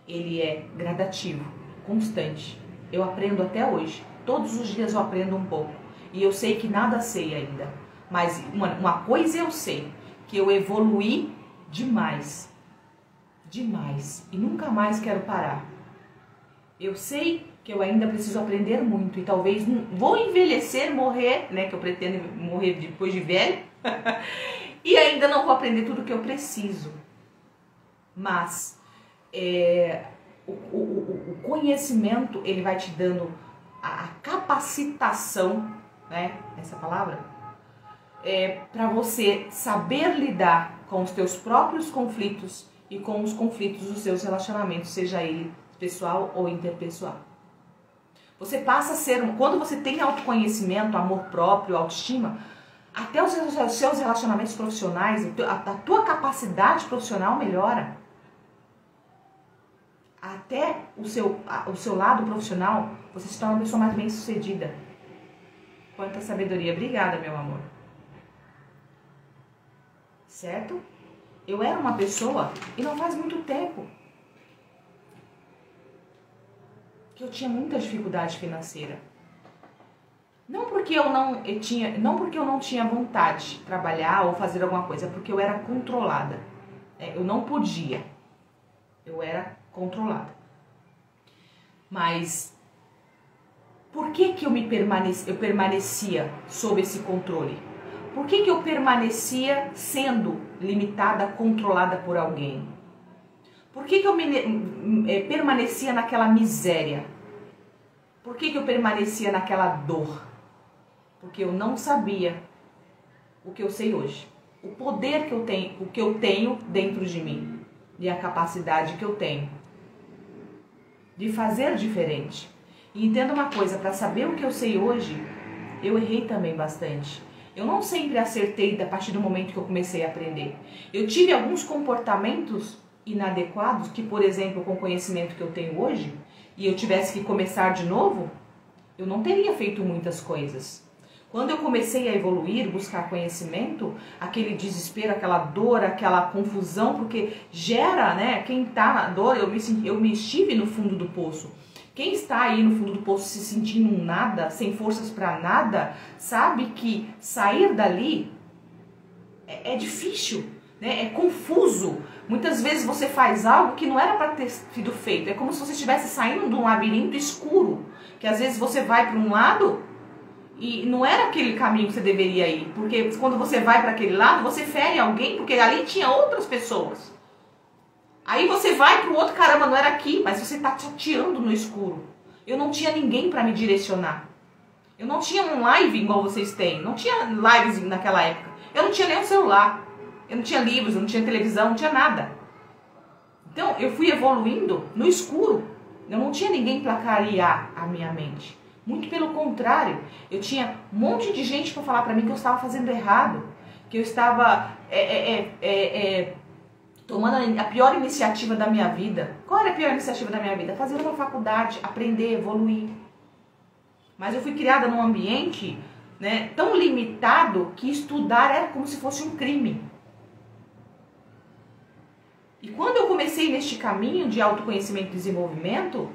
ele é gradativo, constante. Eu aprendo até hoje, todos os dias eu aprendo um pouco. E eu sei que nada sei ainda, mas uma coisa eu sei, que eu evoluí demais, demais, e nunca mais quero parar. Eu sei que eu ainda preciso aprender muito, e talvez vou envelhecer, morrer, né, que eu pretendo morrer depois de velho, e ainda não vou aprender tudo que eu preciso. Mas o conhecimento, ele vai te dando a capacitação, né, essa palavra, para você saber lidar com os teus próprios conflitos e com os conflitos dos seus relacionamentos, seja ele pessoal ou interpessoal. Você passa a ser, quando você tem autoconhecimento, amor próprio, autoestima, até os seus relacionamentos profissionais, a tua capacidade profissional melhora. Até o seu lado profissional, você se torna uma pessoa mais bem sucedida. Quanta sabedoria. Obrigada, meu amor. Certo? Eu era uma pessoa, e não faz muito tempo, que eu tinha muita dificuldade financeira. Não porque eu não tinha vontade de trabalhar ou fazer alguma coisa, porque eu era controlada. Eu não podia. Eu era controlada. Mas por que eu permanecia sob esse controle? Por que eu permanecia sendo limitada, controlada por alguém? Por que eu permanecia naquela miséria? Por que eu permanecia naquela dor? Porque eu não sabia o que eu sei hoje. O poder que eu tenho, o que eu tenho dentro de mim. E a capacidade que eu tenho de fazer diferente. E entenda uma coisa, para saber o que eu sei hoje, eu errei também bastante. Eu não sempre acertei a partir do momento que eu comecei a aprender. Eu tive alguns comportamentos inadequados que, por exemplo, com o conhecimento que eu tenho hoje, e eu tivesse que começar de novo, eu não teria feito muitas coisas. Quando eu comecei a evoluir, buscar conhecimento, aquele desespero, aquela dor, aquela confusão, porque gera, né? Quem está na dor, eu me estive no fundo do poço. Quem está aí no fundo do poço se sentindo um nada, sem forças para nada, sabe que sair dali é difícil, né? É confuso. Muitas vezes você faz algo que não era para ter sido feito. É como se você estivesse saindo de um labirinto escuro, que às vezes você vai para um lado e não era aquele caminho que você deveria ir. Porque quando você vai para aquele lado, você fere alguém, porque ali tinha outras pessoas. Aí você vai para o outro, caramba, não era aqui, mas você está te atirando no escuro. Eu não tinha ninguém para me direcionar. Eu não tinha um live igual vocês têm. Não tinha lives naquela época. Eu não tinha nem um celular. Eu não tinha livros, eu não tinha televisão, não tinha nada. Então eu fui evoluindo no escuro. Eu não tinha ninguém para clarear a minha mente. Muito pelo contrário, eu tinha um monte de gente para falar para mim que eu estava fazendo errado, que eu estava tomando a pior iniciativa da minha vida. Qual era a pior iniciativa da minha vida? Fazer uma faculdade, aprender, evoluir. Mas eu fui criada num ambiente, né, tão limitado que estudar era como se fosse um crime. E quando eu comecei neste caminho de autoconhecimento e desenvolvimento,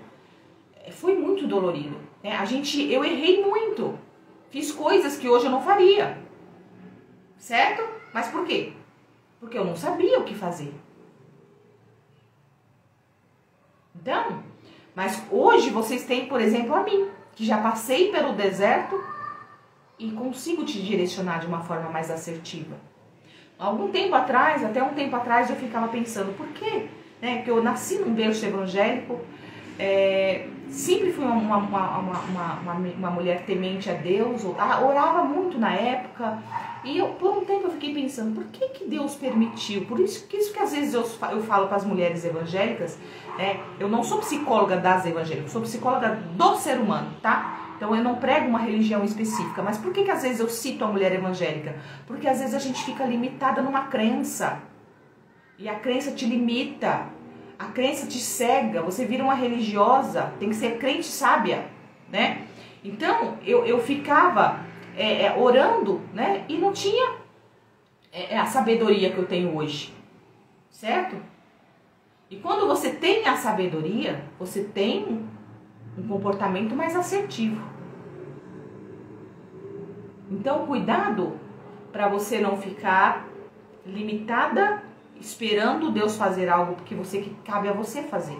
foi muito dolorido, né? Eu errei muito. Fiz coisas que hoje eu não faria. Certo? Mas por quê? Porque eu não sabia o que fazer. Então, mas hoje vocês têm, por exemplo, a mim, que já passei pelo deserto e consigo te direcionar de uma forma mais assertiva. Algum tempo atrás, até um tempo atrás, eu ficava pensando, por quê? Né? Porque eu nasci num berço evangélico, sempre fui uma mulher temente a Deus, orava muito na época, e por um tempo eu fiquei pensando, por que Deus permitiu? Por isso que às vezes eu falo para as mulheres evangélicas, eu não sou psicóloga das evangélicas, sou psicóloga do ser humano, tá? Então eu não prego uma religião específica, mas por que às vezes eu cito a mulher evangélica? Porque às vezes a gente fica limitada numa crença, e a crença te limita, a crença te cega, você vira uma religiosa, tem que ser crente sábia, né? Então eu ficava orando, né? E não tinha a sabedoria que eu tenho hoje, certo? E quando você tem a sabedoria, você tem um comportamento mais assertivo. Então, cuidado para você não ficar limitada esperando Deus fazer algo que cabe a você fazer.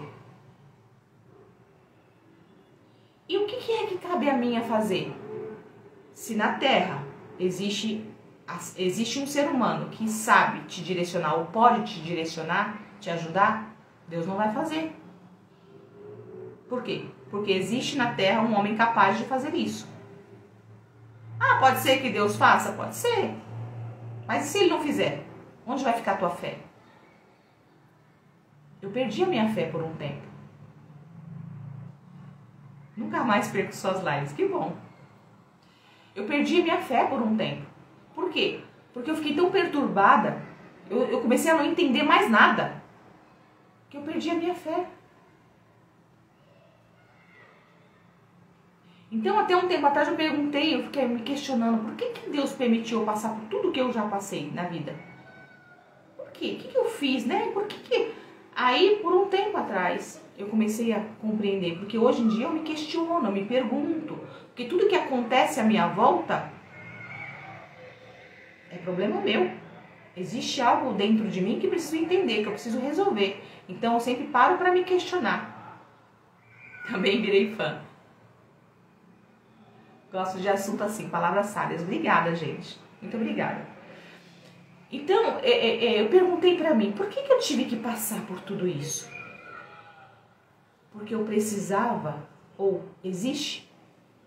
E o que é que cabe a mim a fazer? Se na Terra existe um ser humano que sabe te direcionar ou pode te direcionar, te ajudar, Deus não vai fazer. Por quê? Porque existe na Terra um homem capaz de fazer isso. Ah, pode ser que Deus faça? Pode ser. Mas e se ele não fizer? Onde vai ficar a tua fé? Eu perdi a minha fé por um tempo. Nunca mais perco suas lives, que bom. Eu perdi a minha fé por um tempo. Por quê? Porque eu fiquei tão perturbada, eu comecei a não entender mais nada, que eu perdi a minha fé. Então, até um tempo atrás eu fiquei me questionando, por que Deus permitiu eu passar por tudo que eu já passei na vida? Por quê? O que eu fiz, né? Por que... Aí, por um tempo atrás, eu comecei a compreender, porque hoje em dia eu me questiono, eu me pergunto, porque tudo que acontece à minha volta é problema meu. Existe algo dentro de mim que eu preciso entender, que eu preciso resolver. Então, eu sempre paro para me questionar. Também virei fã. Gosto de assunto assim, palavras sábias. Obrigada, gente. Muito obrigada. Então, eu perguntei pra mim, por que eu tive que passar por tudo isso? Porque eu precisava, ou existe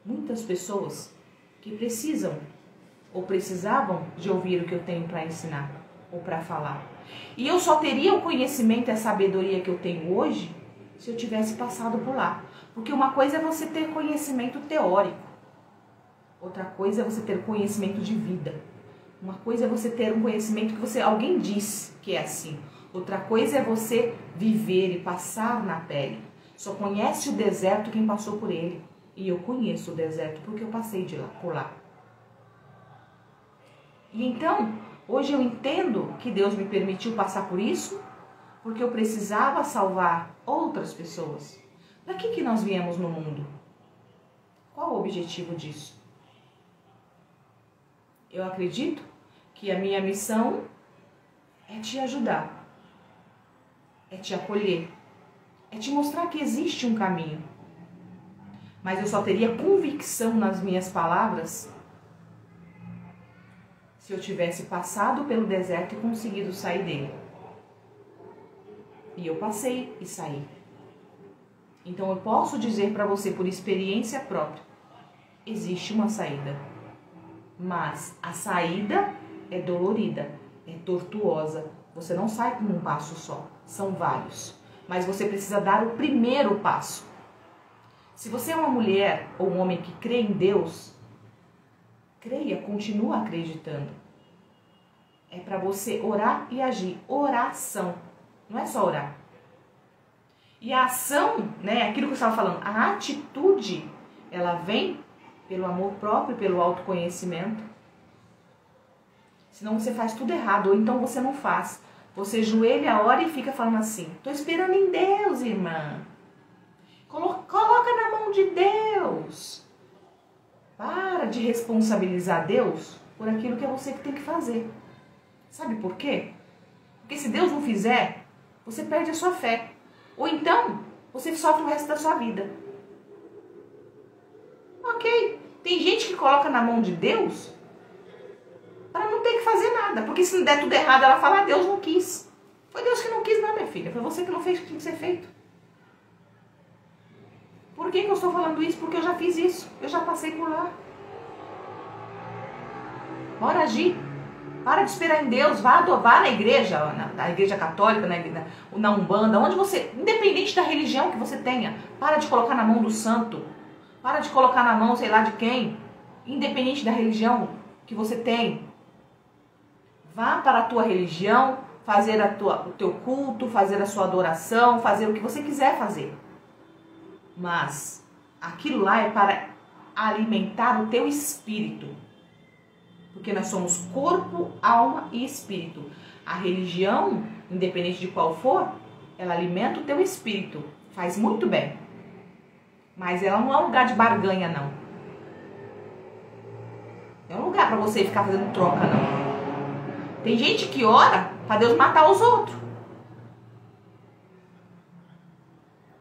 muitas pessoas que precisam, ou precisavam de ouvir o que eu tenho para ensinar, ou para falar. E eu só teria o conhecimento e a sabedoria que eu tenho hoje, se eu tivesse passado por lá. Porque uma coisa é você ter conhecimento teórico. Outra coisa é você ter conhecimento de vida. Uma coisa é você ter um conhecimento que alguém diz que é assim. Outra coisa é você viver e passar na pele. Só conhece o deserto quem passou por ele. E eu conheço o deserto porque eu passei por lá. E então, hoje eu entendo que Deus me permitiu passar por isso, porque eu precisava salvar outras pessoas. Para que nós viemos no mundo? Qual o objetivo disso? Eu acredito que a minha missão é te ajudar, é te acolher, é te mostrar que existe um caminho. Mas eu só teria convicção nas minhas palavras se eu tivesse passado pelo deserto e conseguido sair dele. E eu passei e saí. Então eu posso dizer para você por experiência própria, existe uma saída. Mas a saída é dolorida, é tortuosa. Você não sai com um passo só, são vários. Mas você precisa dar o primeiro passo. Se você é uma mulher ou um homem que crê em Deus, creia, continua acreditando. é para você orar e agir. Oração, não é só orar. E a ação, né, aquilo que eu estava falando, a atitude, ela vem pelo amor próprio, pelo autoconhecimento. Senão você faz tudo errado, ou então você não faz. Você joelha, ora e fica falando assim, tô esperando em Deus, irmã. Coloca na mão de Deus. Para de responsabilizar Deus por aquilo que é você que tem que fazer. Sabe por quê? Porque se Deus não fizer, você perde a sua fé. Ou então, você sofre o resto da sua vida. Ok. Tem gente que coloca na mão de Deus para não ter que fazer nada. Porque se não der tudo errado, ela fala, ah, Deus não quis. Foi Deus que não quis, não, minha filha. Foi você que não fez o que tinha que ser feito. Por que eu estou falando isso? Porque eu já fiz isso. Eu já passei por lá. Bora agir. Para de esperar em Deus. Vá na igreja, na igreja católica, na Umbanda, onde você, independente da religião que você tenha, para de colocar na mão do santo. Para de colocar na mão, sei lá de quem. Independente da religião que você tem. Vá para a tua religião, fazer o teu culto, fazer a sua adoração, fazer o que você quiser fazer. Mas aquilo lá é para alimentar o teu espírito. Porque nós somos corpo, alma e espírito. A religião, independente de qual for, ela alimenta o teu espírito. Faz muito bem. Mas ela não é um lugar de barganha, não. É um lugar para você ficar fazendo troca, não. Tem gente que ora para Deus matar os outros.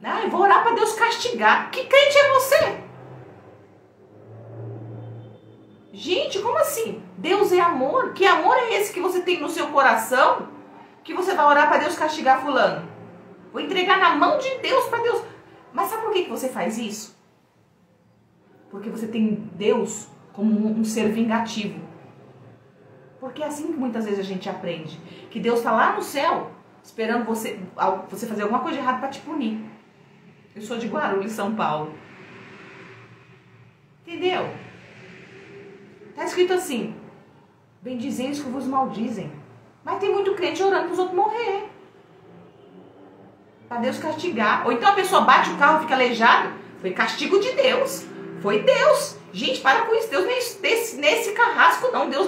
Ah, eu vou orar para Deus castigar. Que crente é você? Gente, como assim? Deus é amor? Que amor é esse que você tem no seu coração? Que você vai orar para Deus castigar fulano? Vou entregar na mão de Deus para Deus. Mas sabe por que você faz isso? Porque você tem Deus como um ser vingativo. Porque é assim que muitas vezes a gente aprende. Que Deus está lá no céu, esperando você fazer alguma coisa de errado para te punir. Eu sou de Guarulhos, São Paulo. Entendeu? Está escrito assim, bendizem os que vos maldizem. Mas tem muito crente orando para os outros morrer. Para Deus castigar. Ou então a pessoa bate o carro e fica aleijado. Foi castigo de Deus. Foi Deus. Gente, para com isso. Deus nesse carrasco não. Deus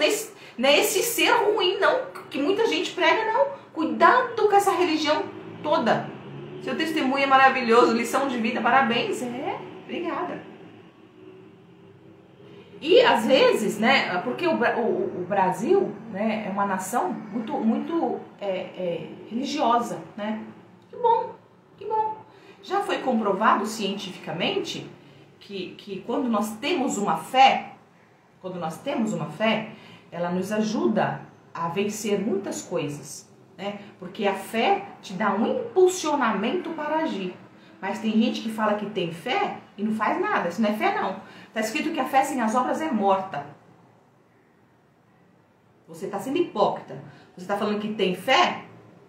nesse ser ruim não. Que muita gente prega não. Cuidado com essa religião toda. Seu testemunho é maravilhoso. Lição de vida. Parabéns. Obrigada. E às vezes, né, porque o Brasil, né, é uma nação muito religiosa, né? Que bom, que bom. Já foi comprovado cientificamente que quando nós temos uma fé, ela nos ajuda a vencer muitas coisas, né? Porque a fé te dá um impulsionamento para agir. Mas tem gente que fala que tem fé e não faz nada. Isso não é fé, não. Está escrito que a fé sem as obras é morta. Você está sendo hipócrita. Você está falando que tem fé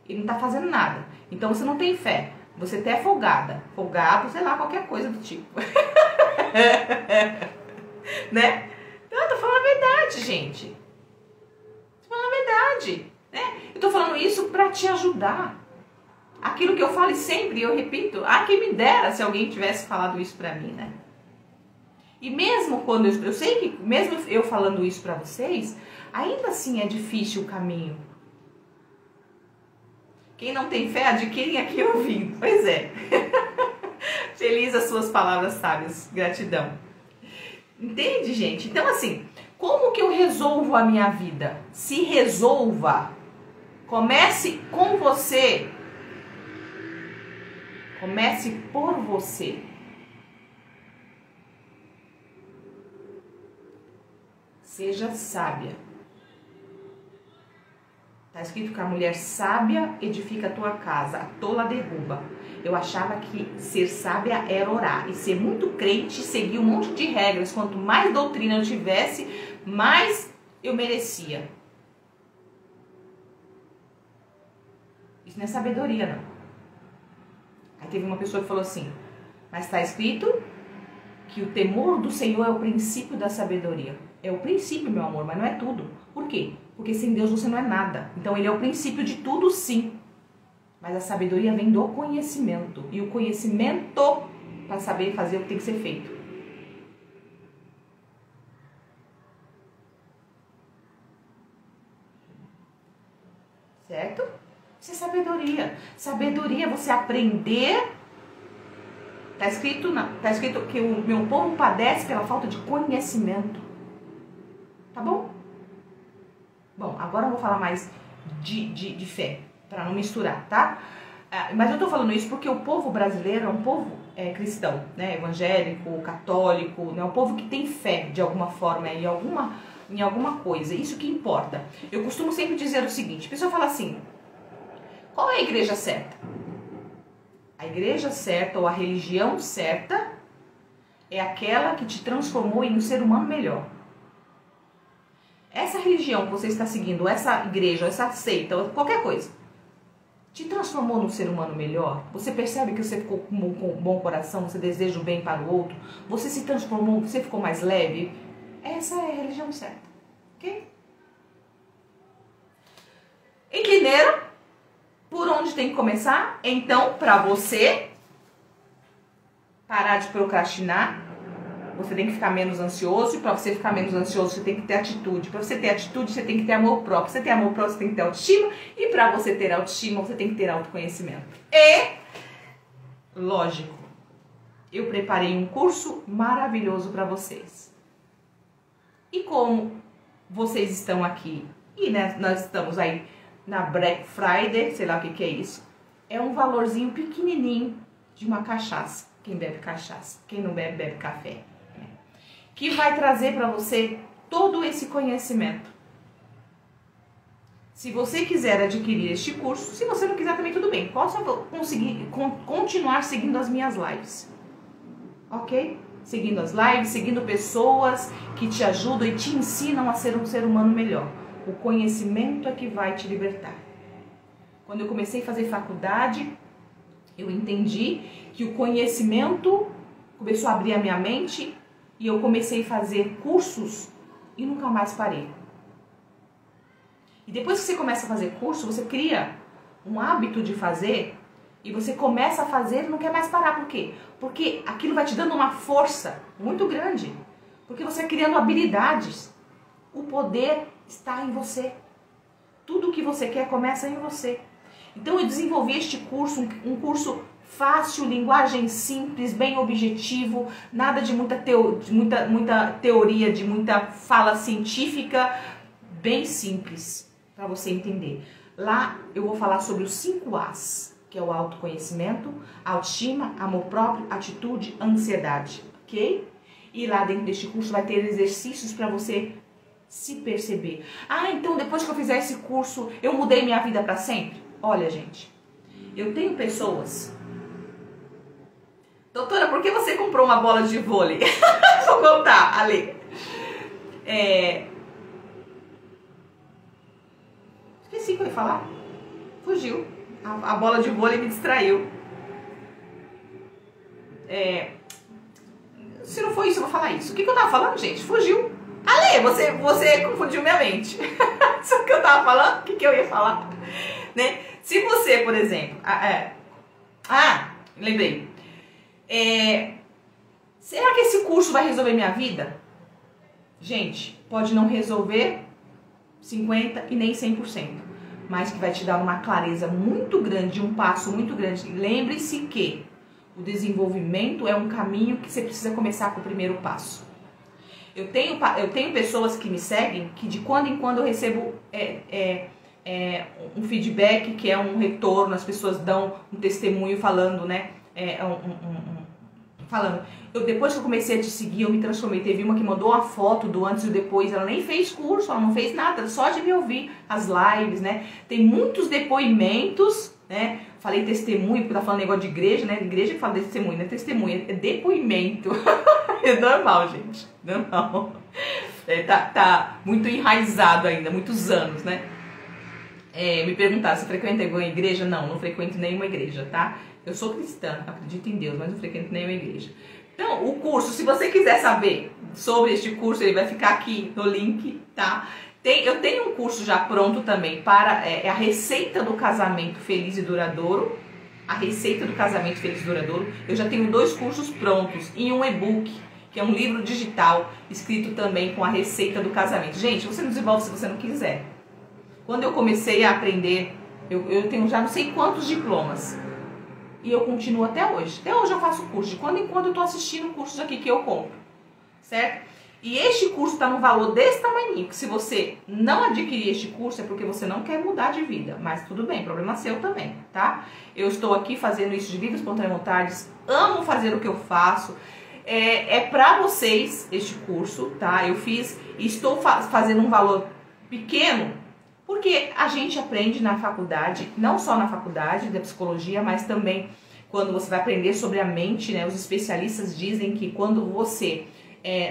e não está fazendo nada. Então você não tem fé. Você até é folgada. Folgado, sei lá, qualquer coisa do tipo. Né? Então eu tô falando a verdade, gente. Tô falando a verdade. Né? Eu tô falando isso para te ajudar. Aquilo que eu falo sempre, eu repito, quem me dera se alguém tivesse falado isso pra mim, né? E mesmo quando eu sei que, mesmo eu falando isso pra vocês, ainda assim é difícil o caminho. Quem não tem fé, adquirem aqui ouvindo. Pois é. Feliz as suas palavras sábias. Gratidão. Entende, gente? Então, assim, como que eu resolvo a minha vida? Se resolva. Comece com você. Comece por você. Seja sábia. Está escrito que a mulher sábia edifica a tua casa, a tola derruba. Eu achava que ser sábia era orar. E ser muito crente, seguir um monte de regras. Quanto mais doutrina eu tivesse, mais eu merecia. Isso não é sabedoria, não. Aí teve uma pessoa que falou assim, mas está escrito que o temor do Senhor é o princípio da sabedoria. É o princípio, meu amor, mas não é tudo. Por quê? Porque sem Deus você não é nada. Então ele é o princípio de tudo, sim. Mas a sabedoria vem do conhecimento. E o conhecimento, para saber fazer o que tem que ser feito. Certo? Isso é sabedoria. Sabedoria é você aprender. Está escrito que o meu povo padece pela falta de conhecimento. Tá bom? Bom, agora eu vou falar mais de fé, para não misturar, tá? Mas eu tô falando isso porque o povo brasileiro é um povo cristão, né? Evangélico, católico, né? Um povo que tem fé de alguma forma, em alguma coisa. Isso que importa. Eu costumo sempre dizer o seguinte: a pessoa fala assim, qual é a igreja certa? A igreja certa ou a religião certa é aquela que te transformou em um ser humano melhor. Essa religião que você está seguindo, essa igreja, essa seita, qualquer coisa, te transformou num ser humano melhor? Você percebe que você ficou com um bom coração, você deseja o bem para o outro, você se transformou, você ficou mais leve? Essa é a religião certa, ok? Entenderam por onde tem que começar? Então, para você parar de procrastinar, você tem que ficar menos ansioso. E para você ficar menos ansioso, você tem que ter atitude. Para você ter atitude, você tem que ter amor próprio. Para você ter amor próprio, você tem que ter autoestima. E para você ter autoestima, você tem que ter autoconhecimento. E, lógico, eu preparei um curso maravilhoso para vocês. E como vocês estão aqui, e né, nós estamos aí na Black Friday, sei lá o que é isso, é um valorzinho pequenininho de uma cachaça. Quem bebe cachaça, quem não bebe, bebe café. Que vai trazer para você todo esse conhecimento. Se você quiser adquirir este curso, se você não quiser também tudo bem, posso conseguir continuar seguindo as minhas lives, ok? Seguindo as lives, seguindo pessoas que te ajudam e te ensinam a ser um ser humano melhor. O conhecimento é que vai te libertar. Quando eu comecei a fazer faculdade, eu entendi que o conhecimento começou a abrir a minha mente. E eu comecei a fazer cursos e nunca mais parei. E depois que você começa a fazer curso, você cria um hábito de fazer e você começa a fazer e não quer mais parar. Por quê? Porque aquilo vai te dando uma força muito grande. Porque você vai criando habilidades. O poder está em você. Tudo que você quer começa em você. Então eu desenvolvi este curso, um curso fácil, linguagem simples, bem objetivo, nada de muita teoria, de muita fala científica, bem simples para você entender. Lá eu vou falar sobre os 5 As, que é o autoconhecimento, autoestima, amor próprio, atitude, ansiedade, ok? E lá dentro deste curso vai ter exercícios para você se perceber. Ah, então depois que eu fizer esse curso, eu mudei minha vida para sempre? Olha, gente, eu tenho pessoas... Doutora, por que você comprou uma bola de vôlei? Vou contar, Ale. Esqueci o que eu ia falar. Fugiu. A bola de vôlei me distraiu. Se não for isso, eu vou falar isso. O que eu tava falando, gente? Fugiu. Ale, você confundiu minha mente. Sabe o que eu tava falando? O que eu ia falar? Né? Se você, por exemplo... lembrei. Será que esse curso vai resolver minha vida? Gente, pode não resolver 50% e nem 100%, mas que vai te dar uma clareza muito grande, um passo muito grande. Lembre-se que o desenvolvimento é um caminho que você precisa começar com o primeiro passo. Eu tenho pessoas que me seguem que de quando em quando eu recebo um feedback, que é um retorno, as pessoas dão um testemunho falando, né? Depois que eu comecei a te seguir, eu me transformei. Teve uma que mandou uma foto do antes e do depois. Ela nem fez curso, ela não fez nada, só de me ouvir as lives, né? Tem muitos depoimentos, né? Falei testemunho, porque tá falando negócio de igreja, né? Igreja que fala testemunho, não é testemunho, é depoimento. É normal, gente, normal. Tá muito enraizado ainda, muitos anos, né? Me perguntaram se frequenta alguma igreja? Não frequento nenhuma igreja, tá? Eu sou cristã, acredito em Deus, mas não frequento nenhuma igreja. Então, o curso, se você quiser saber sobre este curso, ele vai ficar aqui no link, tá? Eu tenho um curso já pronto também para a receita do casamento feliz e duradouro. A receita do casamento feliz e duradouro. Eu já tenho 2 cursos prontos e um e-book, que é um livro digital, escrito também com a receita do casamento. Gente, você não desenvolve se você não quiser. Quando eu comecei a aprender, eu tenho já não sei quantos diplomas. E eu continuo até hoje. Até hoje eu faço curso. De quando em quando eu estou assistindo cursos aqui que eu compro. Certo? E este curso está num valor desse tamanho. Que se você não adquirir este curso é porque você não quer mudar de vida. Mas tudo bem, problema seu também, tá? Eu estou aqui fazendo isso de livre, espontânea vontade. Amo fazer o que eu faço. É para vocês este curso, tá? Eu fiz e estou fazendo um valor pequeno. Porque a gente aprende na faculdade, não só na faculdade da psicologia, mas também quando você vai aprender sobre a mente, né? Os especialistas dizem que quando você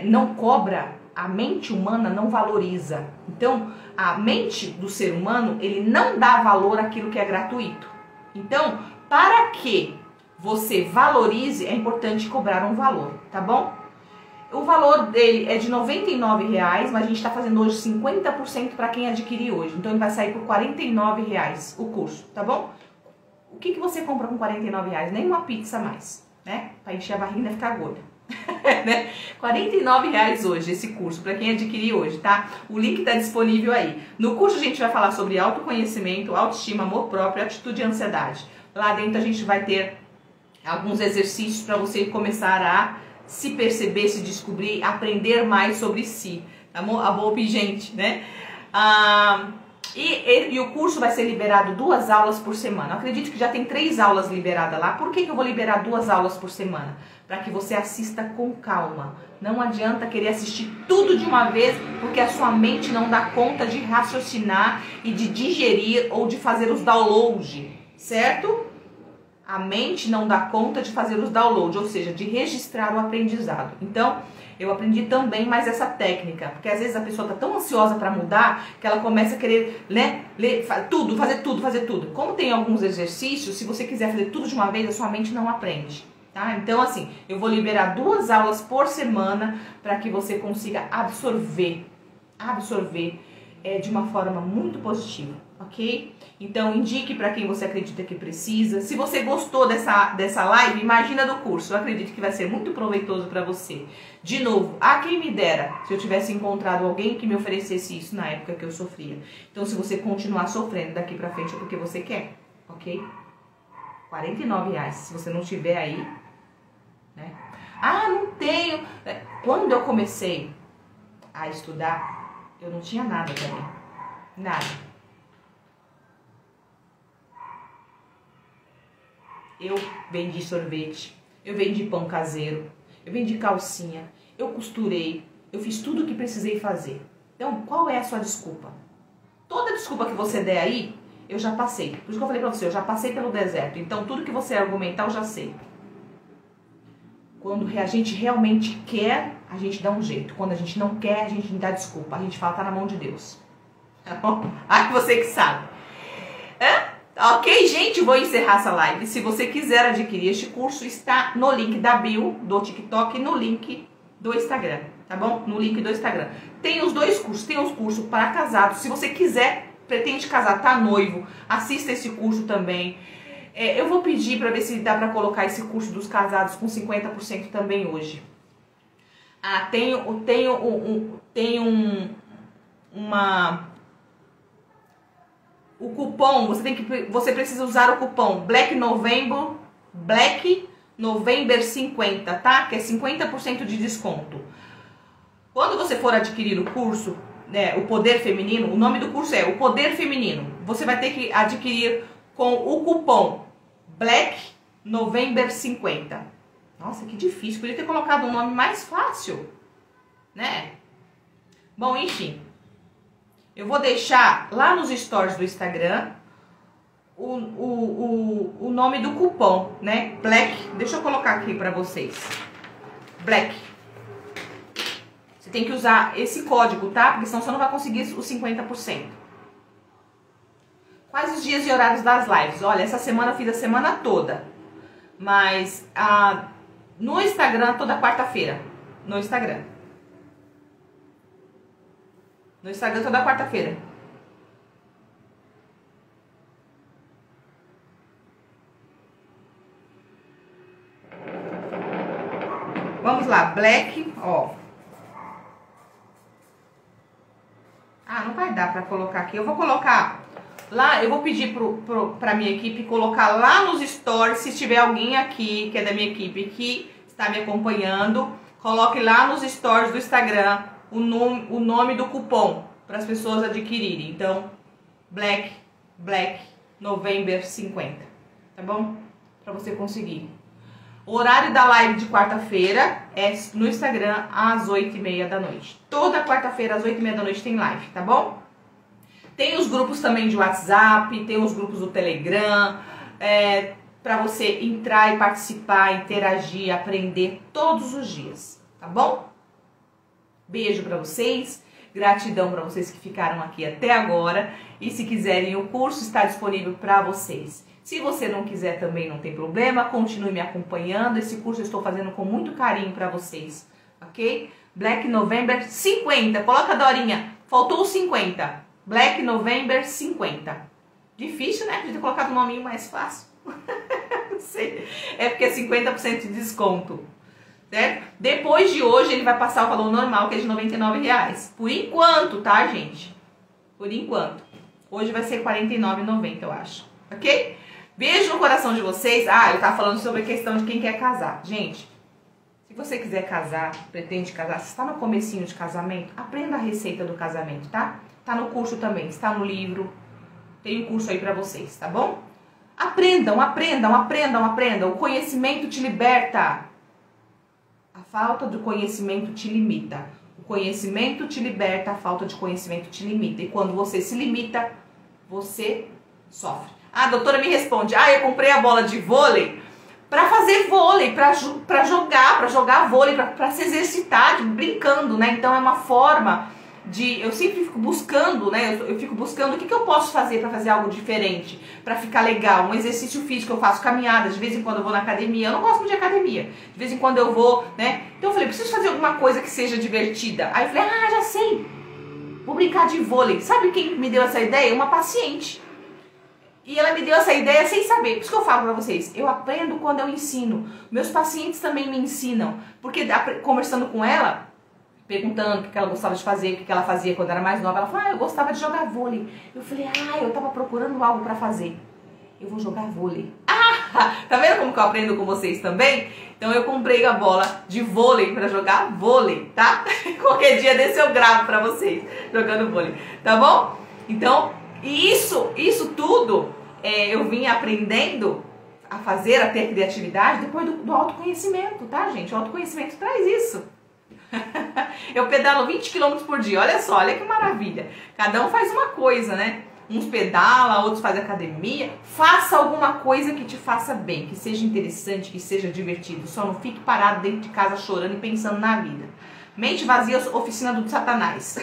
não cobra, a mente humana não valoriza. Então, a mente do ser humano, ele não dá valor àquilo que é gratuito. Então, para que você valorize, é importante cobrar um valor, tá bom? O valor dele é de R$ 99,00, mas a gente está fazendo hoje 50% para quem adquirir hoje. Então, ele vai sair por R$ 49,00 o curso, tá bom? O que você compra com R$ 49,00? Nem uma pizza a mais, né? Para encher a barriga e ficar gorda. Né? R$ 49,00 hoje esse curso, para quem adquirir hoje, tá? O link tá disponível aí. No curso a gente vai falar sobre autoconhecimento, autoestima, amor próprio, atitude e ansiedade. Lá dentro a gente vai ter alguns exercícios para você começar a se perceber, se descobrir, aprender mais sobre si. Tá bom, gente, né? E o curso vai ser liberado 2 aulas por semana. Eu acredito que já tem 3 aulas liberadas lá. Por que eu vou liberar 2 aulas por semana? Para que você assista com calma. Não adianta querer assistir tudo de uma vez, porque a sua mente não dá conta de raciocinar e de digerir ou de fazer os downloads, certo? A mente não dá conta de fazer os downloads, ou seja, de registrar o aprendizado. Então, eu aprendi também mais essa técnica, porque às vezes a pessoa está tão ansiosa para mudar que ela começa a querer, né, fazer tudo. Como tem alguns exercícios, se você quiser fazer tudo de uma vez, a sua mente não aprende. Tá? Então, assim, eu vou liberar 2 aulas por semana para que você consiga absorver de uma forma muito positiva, ok? Então, indique para quem você acredita que precisa. Se você gostou dessa live, imagina do curso. Eu acredito que vai ser muito proveitoso para você. De novo, a quem me dera se eu tivesse encontrado alguém que me oferecesse isso na época que eu sofria. Então, se você continuar sofrendo daqui para frente é porque você quer, ok? R$ 49,00. Se você não tiver aí, né? Ah, não tenho. Quando eu comecei a estudar, eu não tinha nada também. Nada. Eu vendi sorvete, eu vendi pão caseiro, eu vendi calcinha, eu costurei, eu fiz tudo o que precisei fazer. Então, qual é a sua desculpa? Toda desculpa que você der aí, eu já passei. Por isso que eu falei pra você, eu já passei pelo deserto. Então, tudo que você argumentar, eu já sei. Quando a gente realmente quer, a gente dá um jeito. Quando a gente não quer, a gente dá desculpa. A gente fala, tá na mão de Deus. Tá bom? Ai, você que sabe. Ok, gente, vou encerrar essa live. Se você quiser adquirir este curso, está no link da bio do TikTok e no link do Instagram, tá bom? No link do Instagram. Tem os 2 cursos. Tem os cursos para casados. Se você quiser, pretende casar, tá noivo, assista esse curso também. Eu vou pedir para ver se dá para colocar esse curso dos casados com 50% também hoje. O cupom, você precisa usar o cupom Black November 50, tá? Que é 50% de desconto. Quando você for adquirir o curso, né, o Poder Feminino, o nome do curso é o Poder Feminino. Você vai ter que adquirir com o cupom Black November 50. Nossa, que difícil. Podia ter colocado um nome mais fácil, né? Bom, enfim. Eu vou deixar lá nos stories do Instagram o nome do cupom, né? Black. Deixa eu colocar aqui pra vocês. Black. Você tem que usar esse código, tá? Porque senão você não vai conseguir os 50%. Quais os dias e horários das lives? Olha, essa semana eu fiz a semana toda. Mas no Instagram, toda quarta-feira. No Instagram. No Instagram toda quarta-feira. Vamos lá, Black, ó. Ah, não vai dar pra colocar aqui. Eu vou colocar lá, eu vou pedir pra minha equipe colocar lá nos stories, se tiver alguém aqui que é da minha equipe que está me acompanhando, coloque lá nos stories do Instagram o nome do cupom para as pessoas adquirirem. Então, Black November 50, tá bom? Para você conseguir. O horário da live de quarta-feira é no Instagram às 8h30 da noite. Toda quarta-feira às 8h30 da noite tem live, tá bom? Tem os grupos também de WhatsApp, tem os grupos do Telegram, para você entrar e participar, interagir, aprender todos os dias, tá bom? Beijo para vocês, gratidão para vocês que ficaram aqui até agora. E se quiserem, o curso está disponível para vocês. Se você não quiser também, não tem problema, continue me acompanhando. Esse curso eu estou fazendo com muito carinho para vocês, ok? Black November 50, coloca a Dorinha, faltou o 50. Black November 50. Difícil, né? Podia ter colocado um nominho mais fácil. Não sei. É porque é 50% de desconto. Certo? Depois de hoje ele vai passar o valor normal, que é de R$99. Por enquanto, tá, gente? Por enquanto. Hoje vai ser R$49,90, eu acho. Ok? Beijo no coração de vocês. Ah, eu tava falando sobre a questão de quem quer casar. Gente, se você quiser casar, pretende casar, se está no comecinho de casamento, aprenda a receita do casamento, tá? Tá no curso também, está no livro. Tem um curso aí pra vocês, tá bom? Aprendam, aprendam, aprendam, aprendam. O conhecimento te liberta. A falta de conhecimento te limita. O conhecimento te liberta, a falta de conhecimento te limita. E quando você se limita, você sofre. A doutora me responde, eu comprei a bola de vôlei para fazer vôlei, para jogar vôlei, para se exercitar, brincando, né? Então é uma forma de, eu sempre fico buscando, né? Eu fico buscando o que eu posso fazer para fazer algo diferente, para ficar legal. Um exercício físico, eu faço caminhadas, de vez em quando eu vou na academia. Eu não gosto muito de academia, de vez em quando eu vou, né? Então eu falei, preciso fazer alguma coisa que seja divertida. Aí eu falei, já sei, vou brincar de vôlei. Sabe quem me deu essa ideia? Uma paciente. E ela me deu essa ideia sem saber. Por isso que eu falo pra vocês, eu aprendo quando eu ensino. Meus pacientes também me ensinam. Porque conversando com ela, perguntando o que ela gostava de fazer, o que ela fazia quando era mais nova, ela falou, eu gostava de jogar vôlei. Eu falei, eu tava procurando algo pra fazer. Eu vou jogar vôlei. Tá vendo como que eu aprendo com vocês também? Então eu comprei a bola de vôlei pra jogar vôlei, tá? Qualquer dia desse eu gravo pra vocês, jogando vôlei, tá bom? Então, isso tudo eu vim aprendendo a fazer, a ter criatividade depois do autoconhecimento, tá, gente? O autoconhecimento traz isso. Eu pedalo 20 km por dia, olha só, olha que maravilha. Cada um faz uma coisa, né? Uns pedala, outros fazem academia. Faça alguma coisa que te faça bem, que seja interessante, que seja divertido. Só não fique parado dentro de casa chorando e pensando na vida. Mente vazia, oficina do Satanás.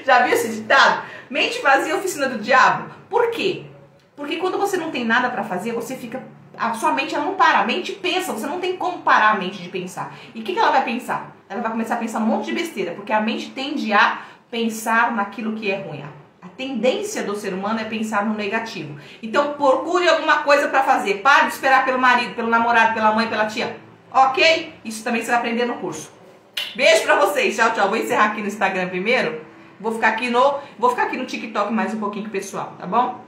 Já viu esse ditado? Mente vazia, oficina do diabo. Por quê? Porque quando você não tem nada pra fazer, você fica... A sua mente ela não para, a mente pensa, você não tem como parar a mente de pensar. E o que ela vai pensar? Ela vai começar a pensar um monte de besteira, porque a mente tende a pensar naquilo que é ruim. A tendência do ser humano é pensar no negativo. Então procure alguma coisa pra fazer. Pare de esperar pelo marido, pelo namorado, pela mãe, pela tia. Ok? Isso também você vai aprender no curso. Beijo pra vocês. Tchau, tchau. Vou encerrar aqui no Instagram primeiro. Vou ficar aqui no TikTok mais um pouquinho, pessoal, tá bom?